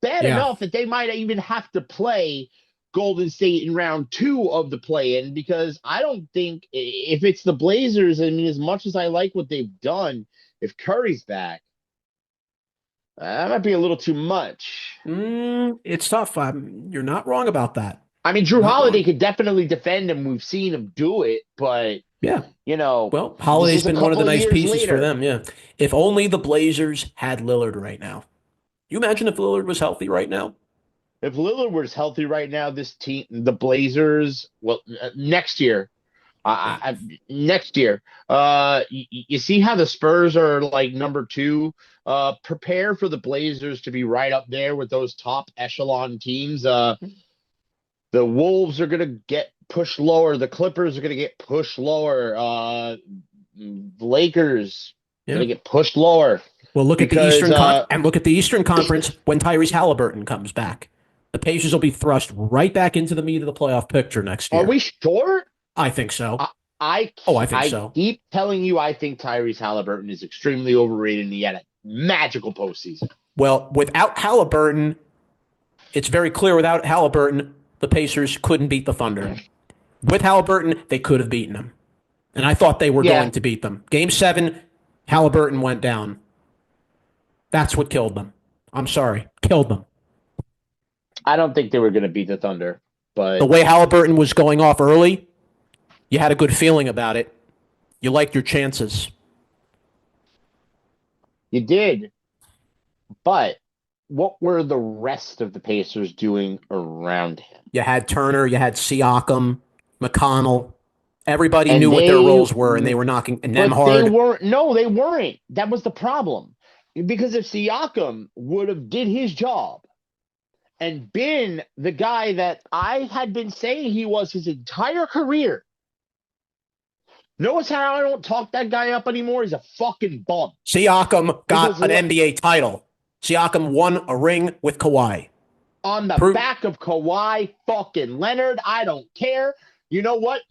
Bad Yeah. enough that they might even have to play Golden State in round 2 of the play-in, because I don't think, if it's the Blazers, I mean, as much as I like what they've done, if Curry's back, that might be a little too much. It's tough. You're not wrong about that. I mean, Drew Not Holiday wrong. could definitely defend him. We've seen him do it, but Yeah. Well, this Holiday's is a been one of the couple nice years pieces for later. them. Yeah. If only the Blazers had Lillard right now. You imagine if Lillard was healthy right now? If Lillard was healthy right now, this team, the Blazers, well, next year, Yeah. next year, you see how the Spurs are like number 2. Prepare for the Blazers to be right up there with those top echelon teams. The Wolves are going to get pushed lower. The Clippers are going to get pushed lower. The Lakers are Yeah. going to get pushed lower. Well, look Because, at the Eastern Conference when Tyrese Halliburton comes back. The Pacers will be thrust right back into the meat of the playoff picture next year. Are we sure? I think so. I think so. keep telling you I think Tyrese Halliburton is extremely overrated, and he had a magical postseason. Well, without Halliburton, it's very clear without Halliburton, the Pacers couldn't beat the Thunder. With Halliburton, they could have beaten them. And I thought they were going to beat them. Game 7, Halliburton went down. That's what killed them. I'm sorry. Killed them. I don't think they were going to beat the Thunder, but The way Halliburton was going off early, you had a good feeling about it. You liked your chances. you did. But what were the rest of the Pacers doing around him? You had Turner, you had Siakam, McConnell. Everybody And knew what their they- roles were, and they were knocking But Nemhard. they weren't. No, they weren't. That was the problem. Because if Siakam would have did his job and been the guy that I had been saying he was his entire career. Notice how I don't talk that guy up anymore? He's a fucking bum. Siakam got Because an look- NBA title. Siakam won a ring with Kawhi. On the Prove- back of Kawhi fucking Leonard. I don't care. You know what?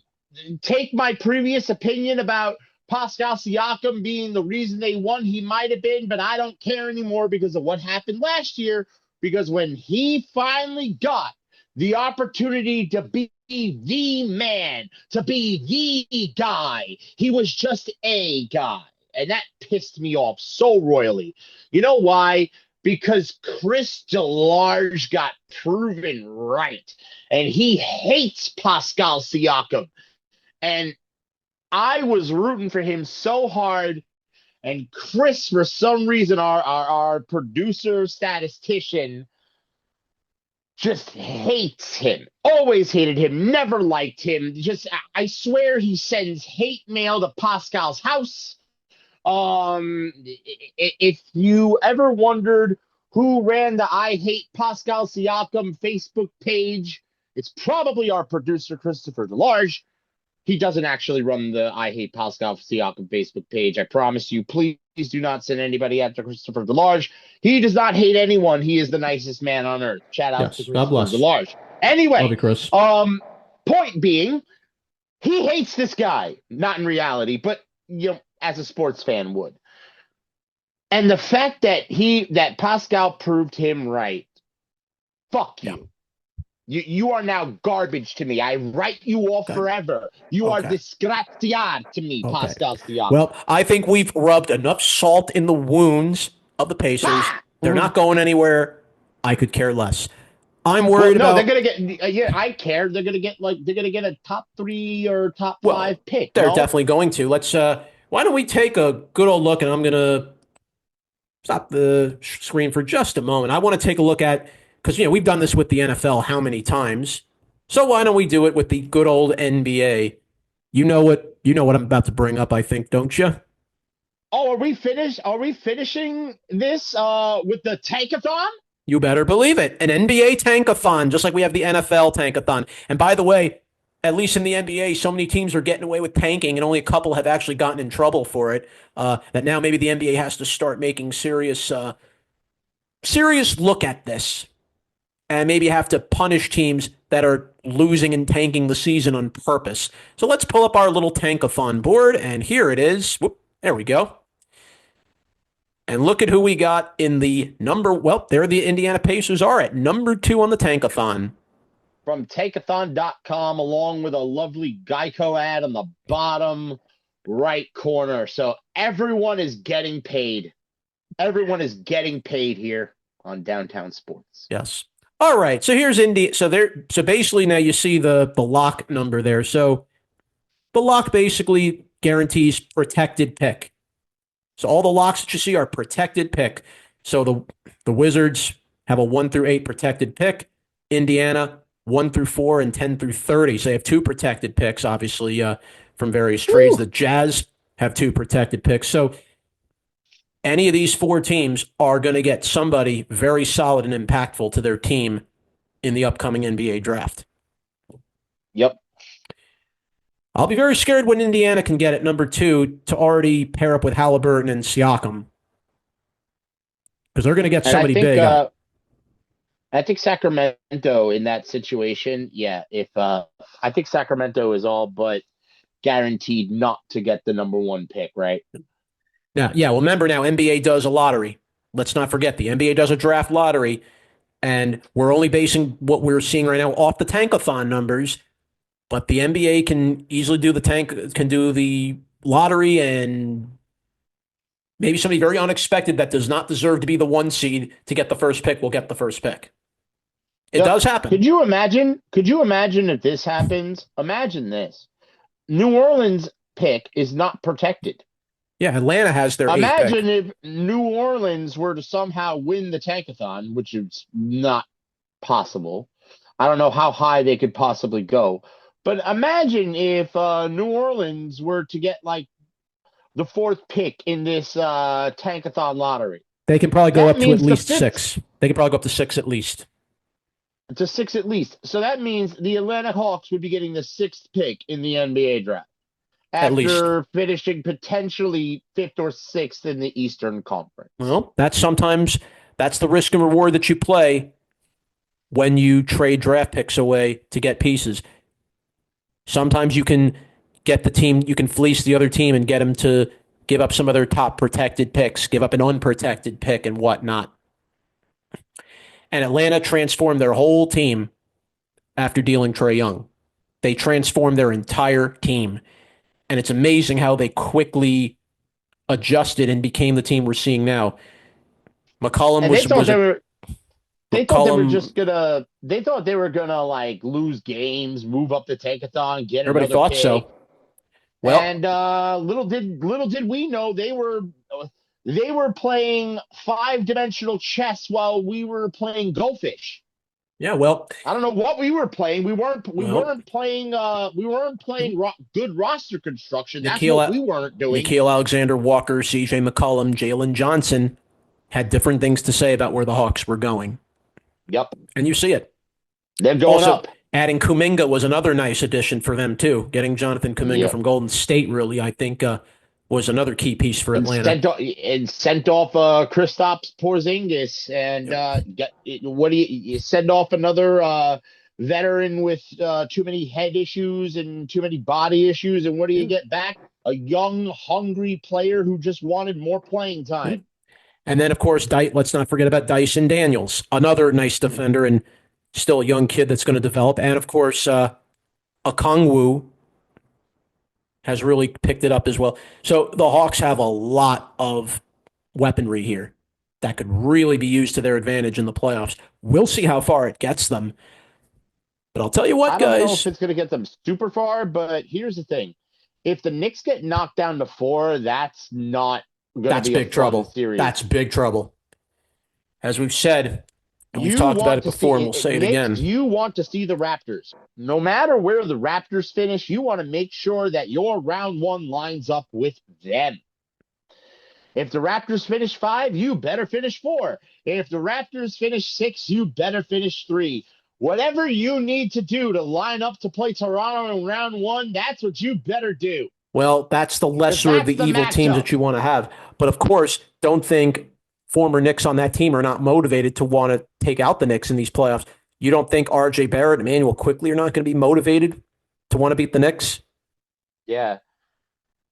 Take my previous opinion about Pascal Siakam being the reason they won. He might have been, but I don't care anymore because of what happened last year. Because when he finally got the opportunity to be the man, to be the guy, he was just a guy. And that pissed me off so royally. You know why? Because Chris DeLarge got proven right. And he hates Pascal Siakam. And I was rooting for him so hard. And Chris, for some reason, our producer statistician, just hates him. Always hated him. Never liked him. I swear he sends hate mail to Pascal's house. If you ever wondered who ran the I Hate Pascal Siakam Facebook page, it's probably our producer, Christopher DeLarge. He doesn't actually run the I Hate Pascal Siakam Facebook page. I promise you. Please do not send anybody after Christopher DeLarge. He does not hate anyone. He is the nicest man on earth. Shout out Yes, to God bless. Christopher DeLarge. Anyway, Love you, Chris. point being, he hates this guy. Not in reality, but as a sports fan would. And the fact that Pascal proved him right, fuck you. You are now garbage to me. I write you off forever. You are disgraziar to me, Pascal Siakam. Well, I think we've rubbed enough salt in the wounds of the Pacers. They're not going anywhere. I could care less. I'm Well, worried no, they're about, gonna get. Yeah, I care. They're gonna get a top 3 or top well, 5 pick. they're No. definitely going to. Why don't we take a good old look, and I'm going to stop the screen for just a moment. I want to take a look at, because, we've done this with the NFL how many times? So why don't we do it with the good old NBA? You know what I'm about to bring up, I think, don't you? Oh, are we finished? Are we finishing this with the tankathon? You better believe it. An NBA tankathon, just like we have the NFL tankathon. And by the way, at least in the NBA, so many teams are getting away with tanking, and only a couple have actually gotten in trouble for it. That now maybe the NBA has to start making serious look at this, and maybe have to punish teams that are losing and tanking the season on purpose. So let's pull up our little tankathon board, and here it is. Whoop, there we go. And look at who we got in the number. Well, there the Indiana Pacers are at number 2 on the tankathon. From tankathon.com, along with a lovely Geico ad on the bottom right corner. So everyone is getting paid. Everyone is getting paid here on Downtown Sports. Yes. All right. So here's Indy. So basically now you see the lock number there. So the lock basically guarantees protected pick. So all the locks that you see are protected pick. So the Wizards have a 1 through 8 protected pick. Indiana 1 through 4 and 10 through 30. So they have 2 protected picks, obviously, from various trades. The Jazz have 2 protected picks. So any of these 4 teams are going to get somebody very solid and impactful to their team in the upcoming NBA draft. Yep. I'll be very scared when Indiana can get at number 2 to already pair up with Halliburton and Siakam, because they're going to get somebody big. I think Sacramento in that situation, yeah. If I think Sacramento is all but guaranteed not to get the number 1 pick, right? Now, yeah. Well, remember now, NBA does a lottery. Let's not forget the NBA does a draft lottery, and we're only basing what we're seeing right now off the tankathon numbers. But the NBA can easily do the lottery, and maybe somebody very unexpected that does not deserve to be the 1 seed to get the first pick will get the first pick. It does happen. Could you imagine if this happens? Imagine this. New Orleans pick is not protected. Yeah, Atlanta has their Imagine if New Orleans were to somehow win the tankathon, which is not possible. I don't know how high they could possibly go. But imagine if New Orleans were to get like the 4th pick in this tankathon lottery. They can probably go up to at least 6. They can probably go up to 6 at least. To 6 at least. So that means the Atlanta Hawks would be getting the 6th pick in the NBA draft. After finishing potentially 5th or 6th in the Eastern Conference. Well, that's the risk and reward that you play when you trade draft picks away to get pieces. Sometimes you can get the team, you can fleece the other team and get them to give up some of their top protected picks, give up an unprotected pick and whatnot. And Atlanta transformed their whole team after dealing Trae Young. They transformed their entire team. And it's amazing how they quickly adjusted and became the team we're seeing now. McCollum was they thought they were gonna like lose games, move up the tankathon, get everybody another thought pick. so. Well, and little did we know they were playing 5-dimensional chess while we were playing Go Fish. Yeah, well, I don't know what we were playing. We weren't playing good roster construction. That's what we weren't doing. Nickeil Alexander-Walker, CJ McCollum, Jalen Johnson had different things to say about where the Hawks were going. Yep. And you see it. They're going also, up. Adding Kuminga was another nice addition for them, too. Getting Jonathan Kuminga from Golden State, really, I think, was another key piece for Atlanta. Sent off Kristaps Porzingis, and what do you send off another veteran with too many head issues and too many body issues, and what do you get back? A young, hungry player who just wanted more playing time. And then, of course, let's not forget about Dyson Daniels, another nice defender and still a young kid that's going to develop. And, of course, Okongwu has really picked it up as well. So the Hawks have a lot of weaponry here. that could really be used to their advantage in the playoffs. We'll see how far it gets them. But I'll tell you what, I don't know if guys. it's going to get them super far, but here's the thing. If the Knicks get knocked down to 4, that's not going to That's be a big fun trouble. series. That's big trouble. As we've said, and we've You talked about want it to before, and see we'll say it Knicks, again. you want to see the Raptors. No matter where the Raptors finish, you want to make sure that your round one lines up with them. If the Raptors finish 5, you better finish 4. If the Raptors finish 6, you better finish 3. Whatever you need to do to line up to play Toronto in round 1, that's what you better do. Well, that's the Because lesser of that's the the evil teams matchup. that you want to have. But of course, don't think former Knicks on that team are not motivated to want to take out the Knicks in these playoffs. You don't think RJ Barrett and Emmanuel Quickley are not going to be motivated to want to beat the Knicks? Yeah.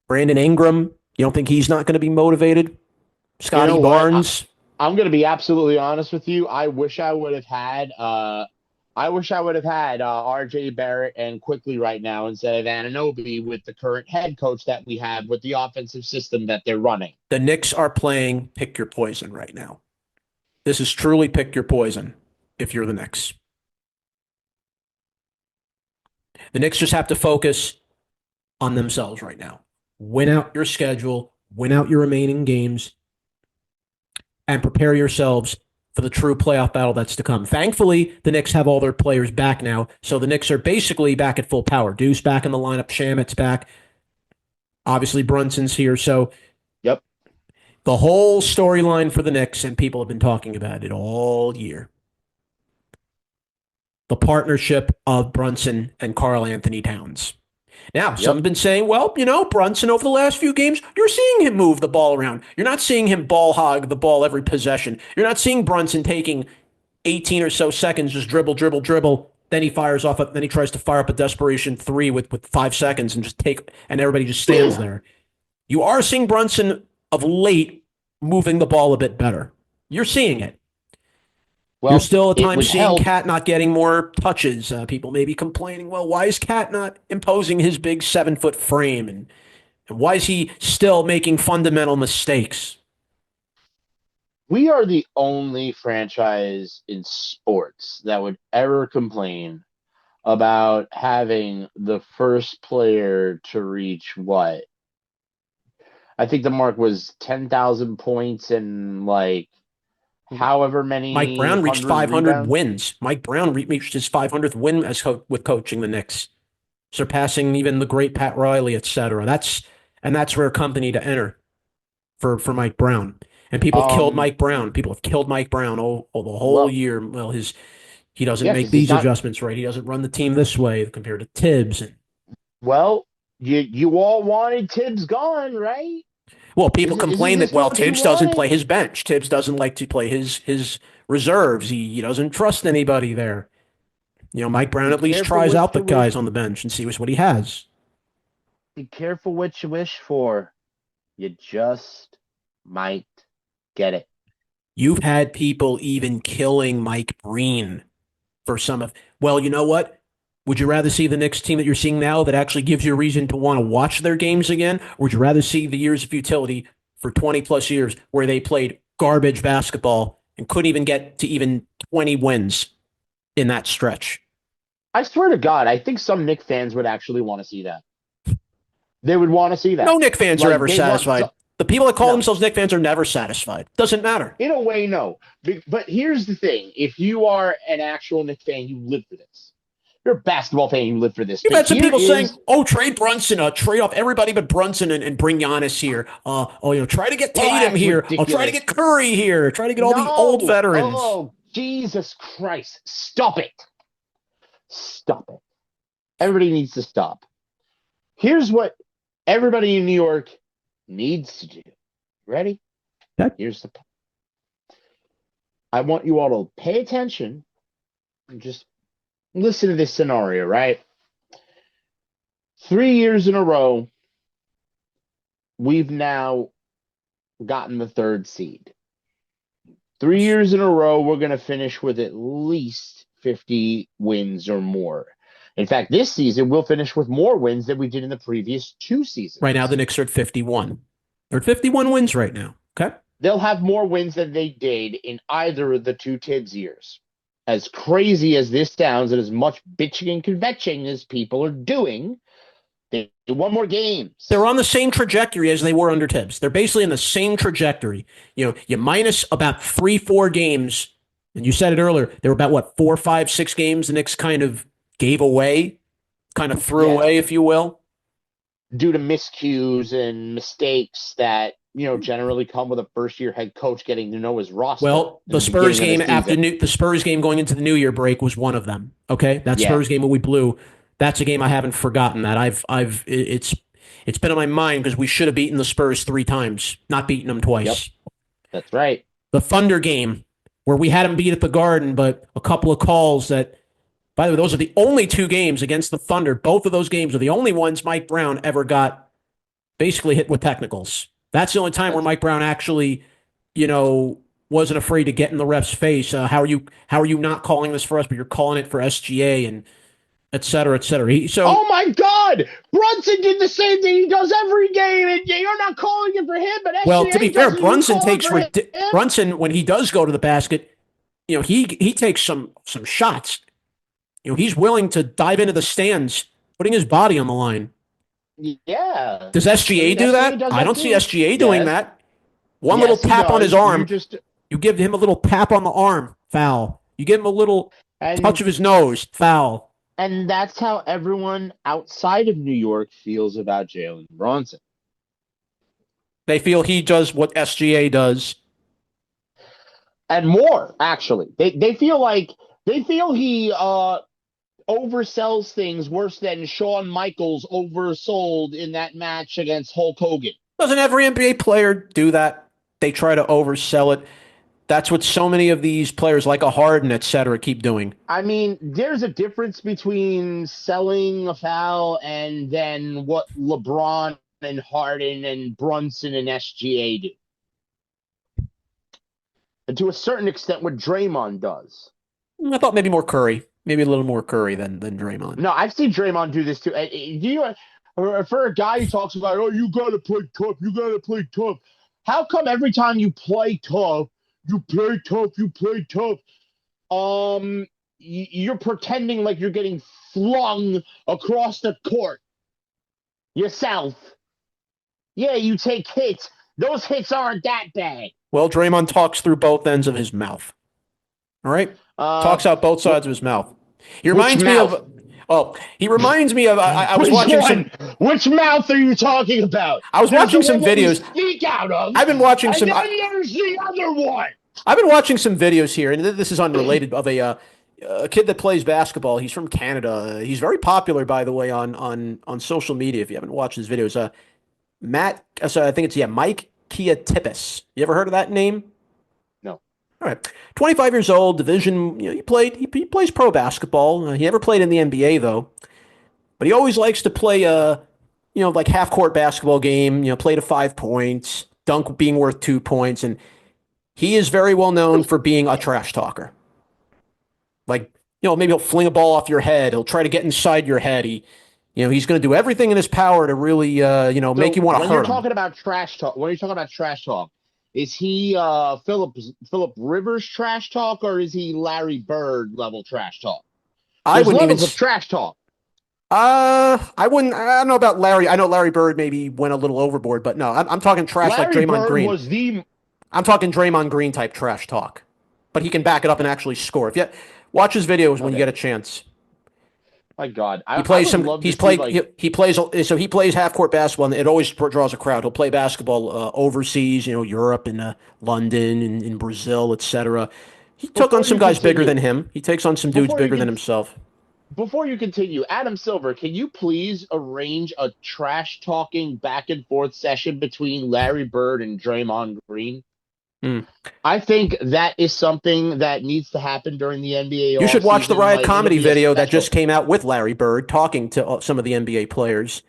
Brandon Ingram, you don't think he's not going to be motivated? Scotty Barnes. I'm going to be absolutely honest with you. I wish I would have had RJ Barrett and Quickley right now instead of Anunoby with the current head coach that we have with the offensive system that they're running. The Knicks are playing pick your poison right now. This is truly pick your poison if you're the Knicks. The Knicks just have to focus on themselves right now. Win out your schedule, win out your remaining games, and prepare yourselves for the true playoff battle that's to come. Thankfully, the Knicks have all their players back now, so the Knicks are basically back at full power. Deuce back in the lineup, Shamit's back. Obviously, Brunson's here, so yep. The whole storyline for the Knicks, and people have been talking about it all year. The partnership of Brunson and Karl Anthony Towns. Now, some have been saying, well, Brunson over the last few games, you're seeing him move the ball around. You're not seeing him ball hog the ball every possession. You're not seeing Brunson taking 18 or so seconds, just dribble. Then he fires off, then he tries to fire up a desperation 3 with 5 seconds and and everybody just stands there. You are seeing Brunson of late moving the ball a bit better. You're seeing it. Well, you're still at times seeing Cat not getting more touches. People may be complaining, well, why is Cat not imposing his big 7-foot frame? And why is he still making fundamental mistakes? We are the only franchise in sports that would ever complain about having the first player to reach what? I think the mark was 10,000 points and however many. Mike Brown reached 500 wins. Mike Brown reached his 500th win with coaching the Knicks, surpassing even the great Pat Riley, etc. That's rare company to enter for Mike Brown. And people have killed Mike Brown. People have killed Mike Brown the whole year. Well, he doesn't make these adjustments right. He doesn't run the team this way compared to Tibbs. Well, you all wanted Tibbs gone, right? Well, people complain that, Tibbs doesn't play his bench. Tibbs doesn't like to play his reserves. He doesn't trust anybody there. Mike Brown at least tries out the guys on the bench and sees what he has. Be careful what you wish for. You just might get it. You've had people even killing Mike Breen for some of. Well, you know what? Would you rather see the Knicks team that you're seeing now that actually gives you a reason to want to watch their games again? Or would you rather see the years of futility for 20 plus years where they played garbage basketball and couldn't even get to even 20 wins in that stretch? I swear to God, I think some Knicks fans would actually want to see that. They would want to see that. No Knicks fans are ever satisfied. The people that call themselves Knicks fans are never satisfied. Doesn't matter. In a way, no. But here's the thing. If you are an actual Knicks fan, you live for this. You're a basketball fan. You live for this. You've had some people saying, trade Brunson, trade off everybody but Brunson and bring Giannis here. Try to get Tatum here. Ridiculous. Try to get Curry here. Try to get all the old veterans. Oh, Jesus Christ. Stop it. Stop it. Everybody needs to stop. Here's what everybody in New York needs to do. Ready? Okay. Here's the point. I want you all to pay attention and just listen to this scenario, right? 3 years in a row, we've now gotten the 3rd seed. 3 years in a row, we're going to finish with at least 50 wins or more. In fact, this season, we'll finish with more wins than we did in the previous 2 seasons. Right now, the Knicks are at 51. They're at 51 wins right now. Okay. they'll have more wins than they did in either of the two Tibbs years. As crazy as this sounds, and as much bitching and kvetching as people are doing, they won more games. They're on the same trajectory as they were under Tibbs. They're basically in the same trajectory. You minus about 3-4 games, and you said it earlier. They were about what 4, 5, 6 games the Knicks kind of gave away, kind of threw away, if you will, due to miscues and mistakes that generally come with a first-year head coach getting to know his roster. Well, the Spurs game the Spurs game going into the New Year break was one of them. Okay, that Spurs game that we blew. That's a game I haven't forgotten. That it's been on my mind because we should have beaten the Spurs 3 times, not beaten them twice. Yep. That's right. The Thunder game where we had them beat at the Garden, but a couple of calls that. By the way, those are the only 2 games against the Thunder. Both of those games are the only ones Mike Brown ever got basically hit with technicals. That's the only time where Mike Brown actually, wasn't afraid to get in the ref's face. How are you not calling this for us, but you're calling it for SGA and et cetera, et cetera. Oh my God! Brunson did the same thing he does every game, and you're not calling it for him, but SGA well, to be fair, Brunson when he does go to the basket, he takes some shots. He's willing to dive into the stands, putting his body on the line. Yeah. Does SGA do that? I don't see SGA doing that. One little tap on his arm. You give him a little tap on the arm, foul. You give him a little touch of his nose, foul. And that's how everyone outside of New York feels about Jalen Brunson. They feel he does what SGA does. And more, actually. They feel he oversells things worse than Shawn Michaels oversold in that match against Hulk Hogan. Doesn't every NBA player do that? They try to oversell it. That's what so many of these players like a Harden, et cetera, keep doing. I mean, there's a difference between selling a foul and then what LeBron and Harden and Brunson and SGA do. And to a certain extent, what Draymond does. I thought maybe more Curry. Maybe a little more Curry than Draymond. No, I've seen Draymond do this too. For a guy who talks about, you got to play tough, you got to play tough. How come every time you play tough, you're pretending like you're getting flung across the court yourself? Yeah, you take hits. Those hits aren't that bad. Well, Draymond talks through both ends of his mouth. All right? Talks out both sides of his mouth. He reminds me of... he reminds me of... I was watching Which mouth are you talking about? I was watching some videos. Speak out of. I've been watching some... And then there's the other one. I've been watching some videos here, and this is unrelated, of a kid that plays basketball. He's from Canada. He's very popular, by the way, on social media. If you haven't watched his videos, I think it's Mike Kiatipis. You ever heard of that name? No. All right, 25 years old, division. He plays pro basketball. He never played in the NBA though, but he always likes to play like half court basketball game. Play to 5 points, dunk being worth 2 points, and he is very well known for being a trash talker. Like, maybe he'll fling a ball off your head. He'll try to get inside your head. He's going to do everything in his power to really, make you want to hurt him. When you're talking about trash talk, is he Philip Rivers trash talk, or is he Larry Bird level trash talk? There's levels of trash talk. I don't know about Larry. I know Larry Bird maybe went a little overboard, but no, I'm talking trash like Draymond Green. I'm talking Draymond Green type trash talk, but he can back it up and actually score. If you watch his videos when you get a chance. My God, he plays half court basketball, and it always draws a crowd. He'll play basketball overseas, Europe and London and in Brazil, etc. He took on some guys bigger than him. He takes on some dudes bigger than himself. Before you continue, Adam Silver, can you please arrange a trash talking back and forth session between Larry Bird and Draymond Green? I think that is something that needs to happen during the NBA. You should watch the Riot Comedy video that just came out with Larry Bird talking to some of the NBA players.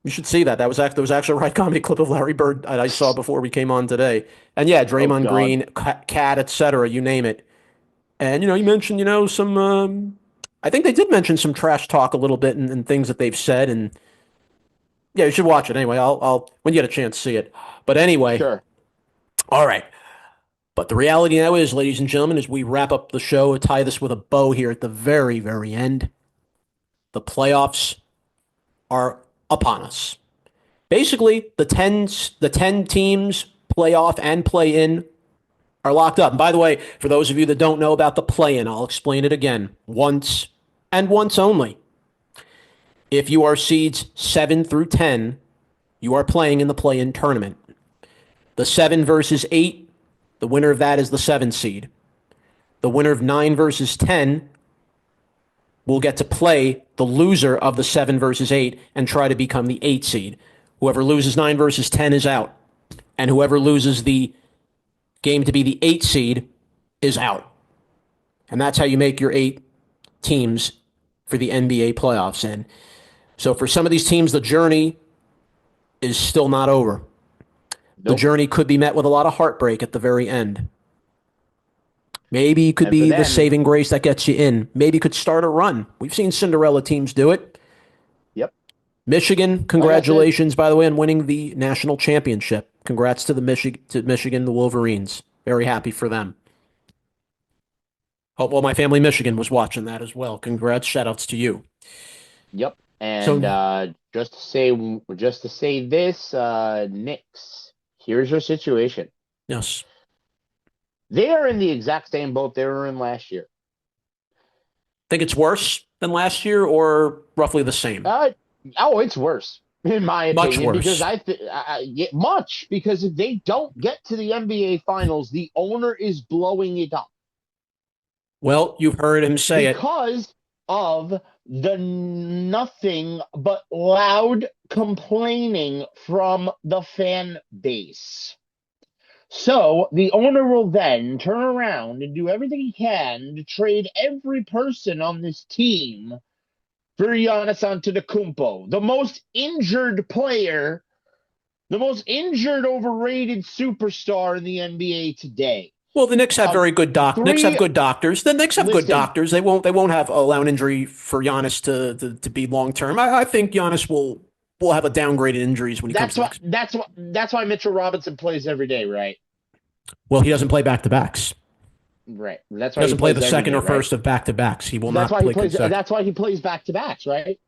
You should see that. There was actually a Riot Comedy clip of Larry Bird that I saw before we came on today. And yeah, Draymond Green, Cat, etc. You name it. And you mentioned some. I think they did mention some trash talk a little bit and things that they've said. And yeah, you should watch it anyway. I'll when you get a chance, see it. But anyway. Sure. All right. But the reality now is, ladies and gentlemen, as we wrap up the show, tie this with a bow here at the very, very end, the playoffs are upon us. Basically, the ten teams playoff and play in are locked up. And by the way, for those of you that don't know about the play in, I'll explain it again once and once only. If you are seeds 7 through 10, you are playing in the play in tournament. The 7 versus 8, the winner of that is the 7 seed. The winner of 9 versus 10 will get to play the loser of the 7 versus 8 and try to become the 8 seed. Whoever loses 9 versus 10 is out. And whoever loses the game to be the 8 seed is out. And that's how you make your 8 teams for the NBA playoffs. And so for some of these teams, the journey is still not over. The journey could be met with a lot of heartbreak at the very end. Maybe it could be the saving grace that gets you in. Maybe you could start a run. We've seen Cinderella teams do it. Yep. Michigan, congratulations, by the way, on winning the national championship. Congrats to Michigan, the Wolverines. Very happy for them. Oh, well, my family Michigan was watching that as well. Congrats, shout-outs to you. Yep. And just to say this, Knicks, here's your situation. Yes. They are in the exact same boat they were in last year. Think it's worse than last year or roughly the same? It's worse, in my opinion. Much worse. Because because if they don't get to the NBA Finals, the owner is blowing it up. Well, you've heard him say it. Because of the nothing but loud complaining from the fan base. So the owner will then turn around and do everything he can to trade every person on this team for Giannis Antetokounmpo, the most injured player, the most injured, overrated superstar in the NBA today. Well, the Knicks have very good doctors. Knicks have good doctors. The Knicks have good doctors. They won't allow an injury for Giannis to be long term. I think Giannis will have a downgraded injuries when he comes back. That's why Mitchell Robinson plays every day, right? Well, he doesn't play back to backs. Right. That's why he doesn't play the second or first of back to backs. He will not play. That's why he plays back to backs, right?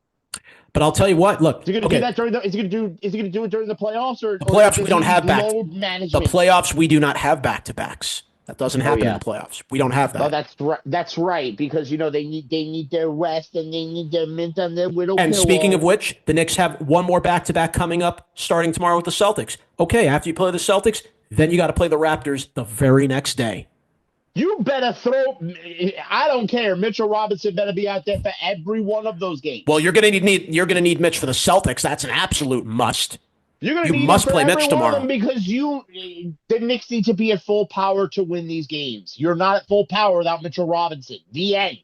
But I'll tell you what. Look, is he going to do that during the? Is he going to do it during the playoffs or the playoffs? We don't have back. The playoffs we do not have back to backs. That doesn't happen in the playoffs. We don't have that. Oh, that's right because they need their rest and they need their mint on their widow. And speaking of which, the Knicks have one more back to back coming up starting tomorrow with the Celtics. Okay, after you play the Celtics, then you got to play the Raptors the very next day. You better throw. I don't care. Mitchell Robinson better be out there for every one of those games. Well, you're gonna need Mitch for the Celtics. That's an absolute must. You must play Mitch tomorrow because the Knicks need to be at full power to win these games. You're not at full power without Mitchell Robinson. The end.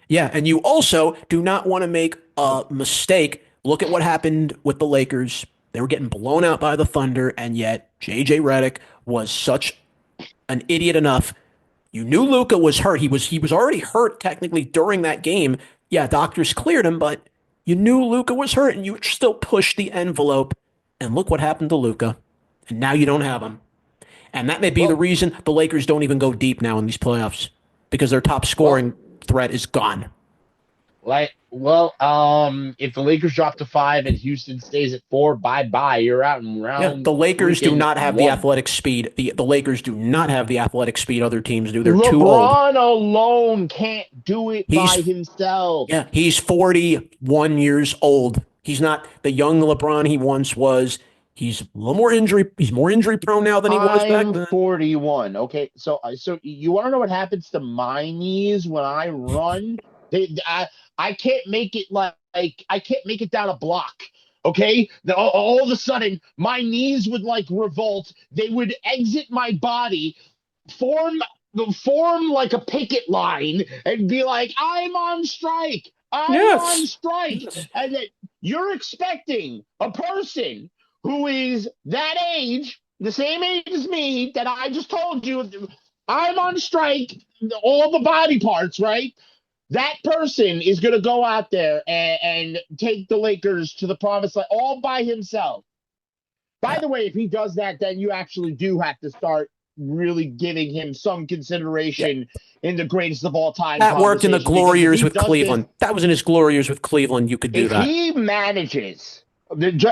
Yeah, and you also do not want to make a mistake. Look at what happened with the Lakers. They were getting blown out by the Thunder, and yet J.J. Redick was such an idiot enough. You knew Luka was hurt. He was already hurt technically during that game. Yeah, doctors cleared him, but you knew Luka was hurt, and you still pushed the envelope. And look what happened to Luka. And now you don't have him. And that may be the reason the Lakers don't even go deep now in these playoffs because their top scoring threat is gone. If the Lakers drop to 5 and Houston stays at 4, bye-bye. You're out in round. Yeah, the Lakers do not have the athletic speed. The Lakers do not have the athletic speed other teams do. They're too old. LeBron alone can't do it by himself. Yeah, he's 41 years old. He's not the young LeBron he once was. He's a little more injury. He's more injury prone now than he was back then. 41. Okay, so you want to know what happens to my knees when I run? I can't make it I can't make it down a block. Okay, all of a sudden my knees would revolt. They would exit my body, form like a picket line, and be like, "I'm on strike. I'm on strike." And that you're expecting a person who is that age, the same age as me, that I just told you, I'm on strike, all the body parts, right? That person is going to go out there and take the Lakers to the promised land all by himself. By the way, if he does that, then you actually do have to start really giving him some consideration in the greatest of all time. That worked in the conversation, glory because if years he with does Cleveland. this, That was in his glory years with Cleveland. You could do if that. he manages,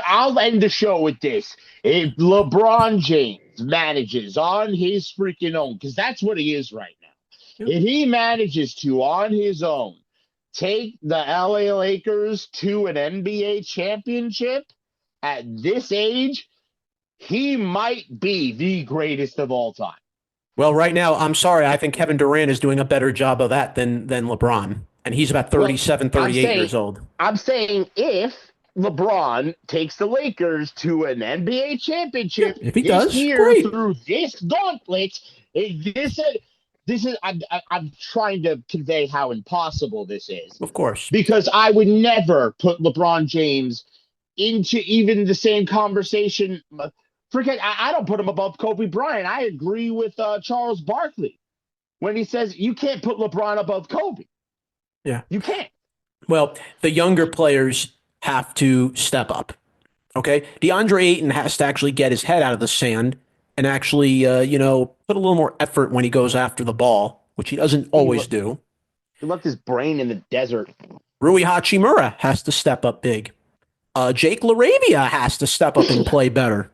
I'll end the show with this. If LeBron James manages on his freaking own, because that's what he is right now. Yep. If he manages to, on his own, take the LA Lakers to an NBA championship at this age, he might be the greatest of all time. Well, right now, I'm sorry. I think Kevin Durant is doing a better job of that than LeBron. And he's about 37, 38 years old. I'm saying if LeBron takes the Lakers to an NBA championship, if he does, great. Through this gauntlet, this is I'm trying to convey how impossible this is. Of course. Because I would never put LeBron James into even the same conversation. Forget, I don't put him above Kobe Bryant. I agree with Charles Barkley when he says you can't put LeBron above Kobe. Yeah. You can't. Well, the younger players have to step up. Okay? DeAndre Ayton has to actually get his head out of the sand and actually, put a little more effort when he goes after the ball, which he doesn't always do. He left his brain in the desert. Rui Hachimura has to step up big. Jake LaRavia has to step up and play better.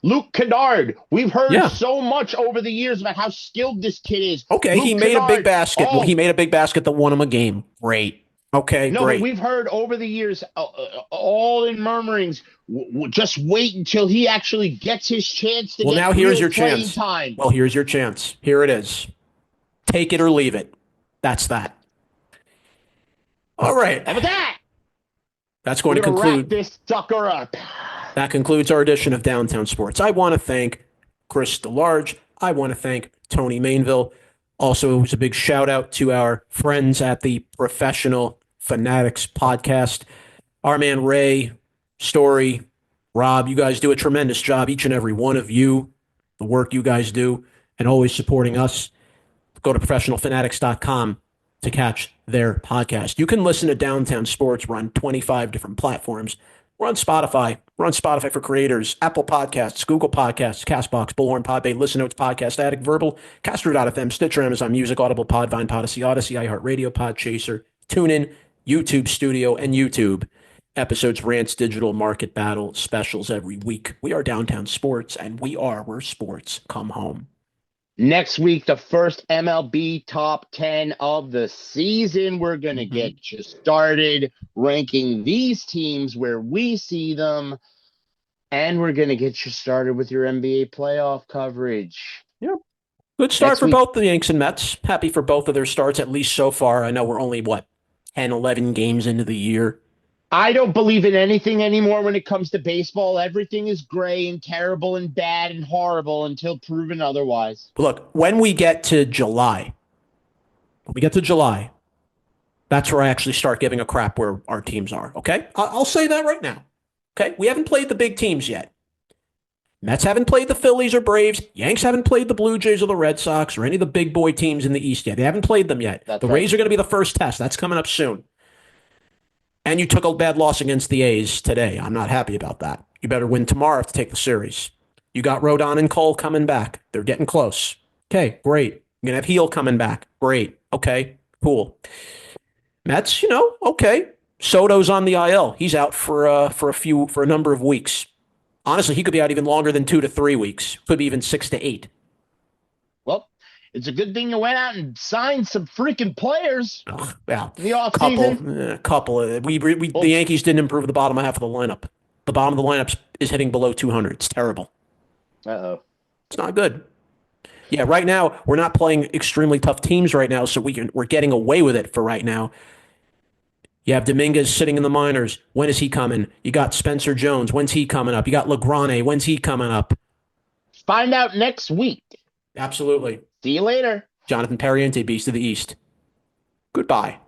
Luke Kennard. We've heard so much over the years about how skilled this kid is. Okay, Luke he made Kennard, a big basket. Well, he made a big basket that won him a game. Great. Okay, no, great. But we've heard over the years, all in murmurings, just wait until he actually gets his chance to get now here's your playing chance. time. Well, here's your chance. Here it is. Take it or leave it. That's that. All right. How about that? That's going to conclude wrap this sucker up. That concludes our edition of Downtown Sports. I want to thank Chris DeLarge. I want to thank Tony Mainville. Also, it was a big shout out to our friends at the Professional Fanatics podcast. Our man Ray, Story, Rob, you guys do a tremendous job, each and every one of you, the work you guys do, and always supporting us. Go to professionalfanatics.com to catch their podcast. You can listen to Downtown Sports. We're on 25 different platforms. We're on Spotify. We're on Spotify for Creators, Apple Podcasts, Google Podcasts, CastBox, Bullhorn, Podbay, Listen Notes, Podcast Addict, Verbal, Castro.fm, Stitcher, Amazon Music, Audible, Podvine, Podyssey, Odyssey, iHeartRadio, Podchaser, TuneIn, YouTube Studio, and YouTube. Episodes, rants, digital, market battle, specials every week. We are Downtown Sports, and we are where sports come home. Next week, the first MLB top 10 of the season. We're going to get you started ranking these teams where we see them. And we're going to get you started with your NBA playoff coverage. Yep. Good start for both the Yanks and Mets. Happy for both of their starts, at least so far. I know we're only, 10, 11 games into the year. I don't believe in anything anymore when it comes to baseball. Everything is gray and terrible and bad and horrible until proven otherwise. Look, when we get to July, that's where I actually start giving a crap where our teams are, okay? I'll say that right now, okay? We haven't played the big teams yet. Mets haven't played the Phillies or Braves. Yanks haven't played the Blue Jays or the Red Sox or any of the big boy teams in the East yet. They haven't played them yet. The Rays are going to be the first test. That's coming up soon. And you took a bad loss against the A's today. I'm not happy about that. You better win tomorrow to take the series. You got Rodon and Cole coming back. They're getting close. Okay, great. You're going to have Heel coming back. Great. Okay, cool. Mets, okay. Soto's on the IL. He's out for a number of weeks. Honestly, he could be out even longer than 2 to 3 weeks. Could be even 6 to 8. Well, it's a good thing you went out and signed some freaking players. Well, in the offseason. Couple. The Yankees didn't improve the bottom half of the lineup. The bottom of the lineup is hitting below 200. It's terrible. Uh-oh. It's not good. Yeah, right now we're not playing extremely tough teams right now, so we're getting away with it for right now. You have Dominguez sitting in the minors. When is he coming? You got Spencer Jones. When's he coming up? You got LeGrande. When's he coming up? Find out next week. Absolutely. See you later. Jonathan Perriente, Beast of the East. Goodbye.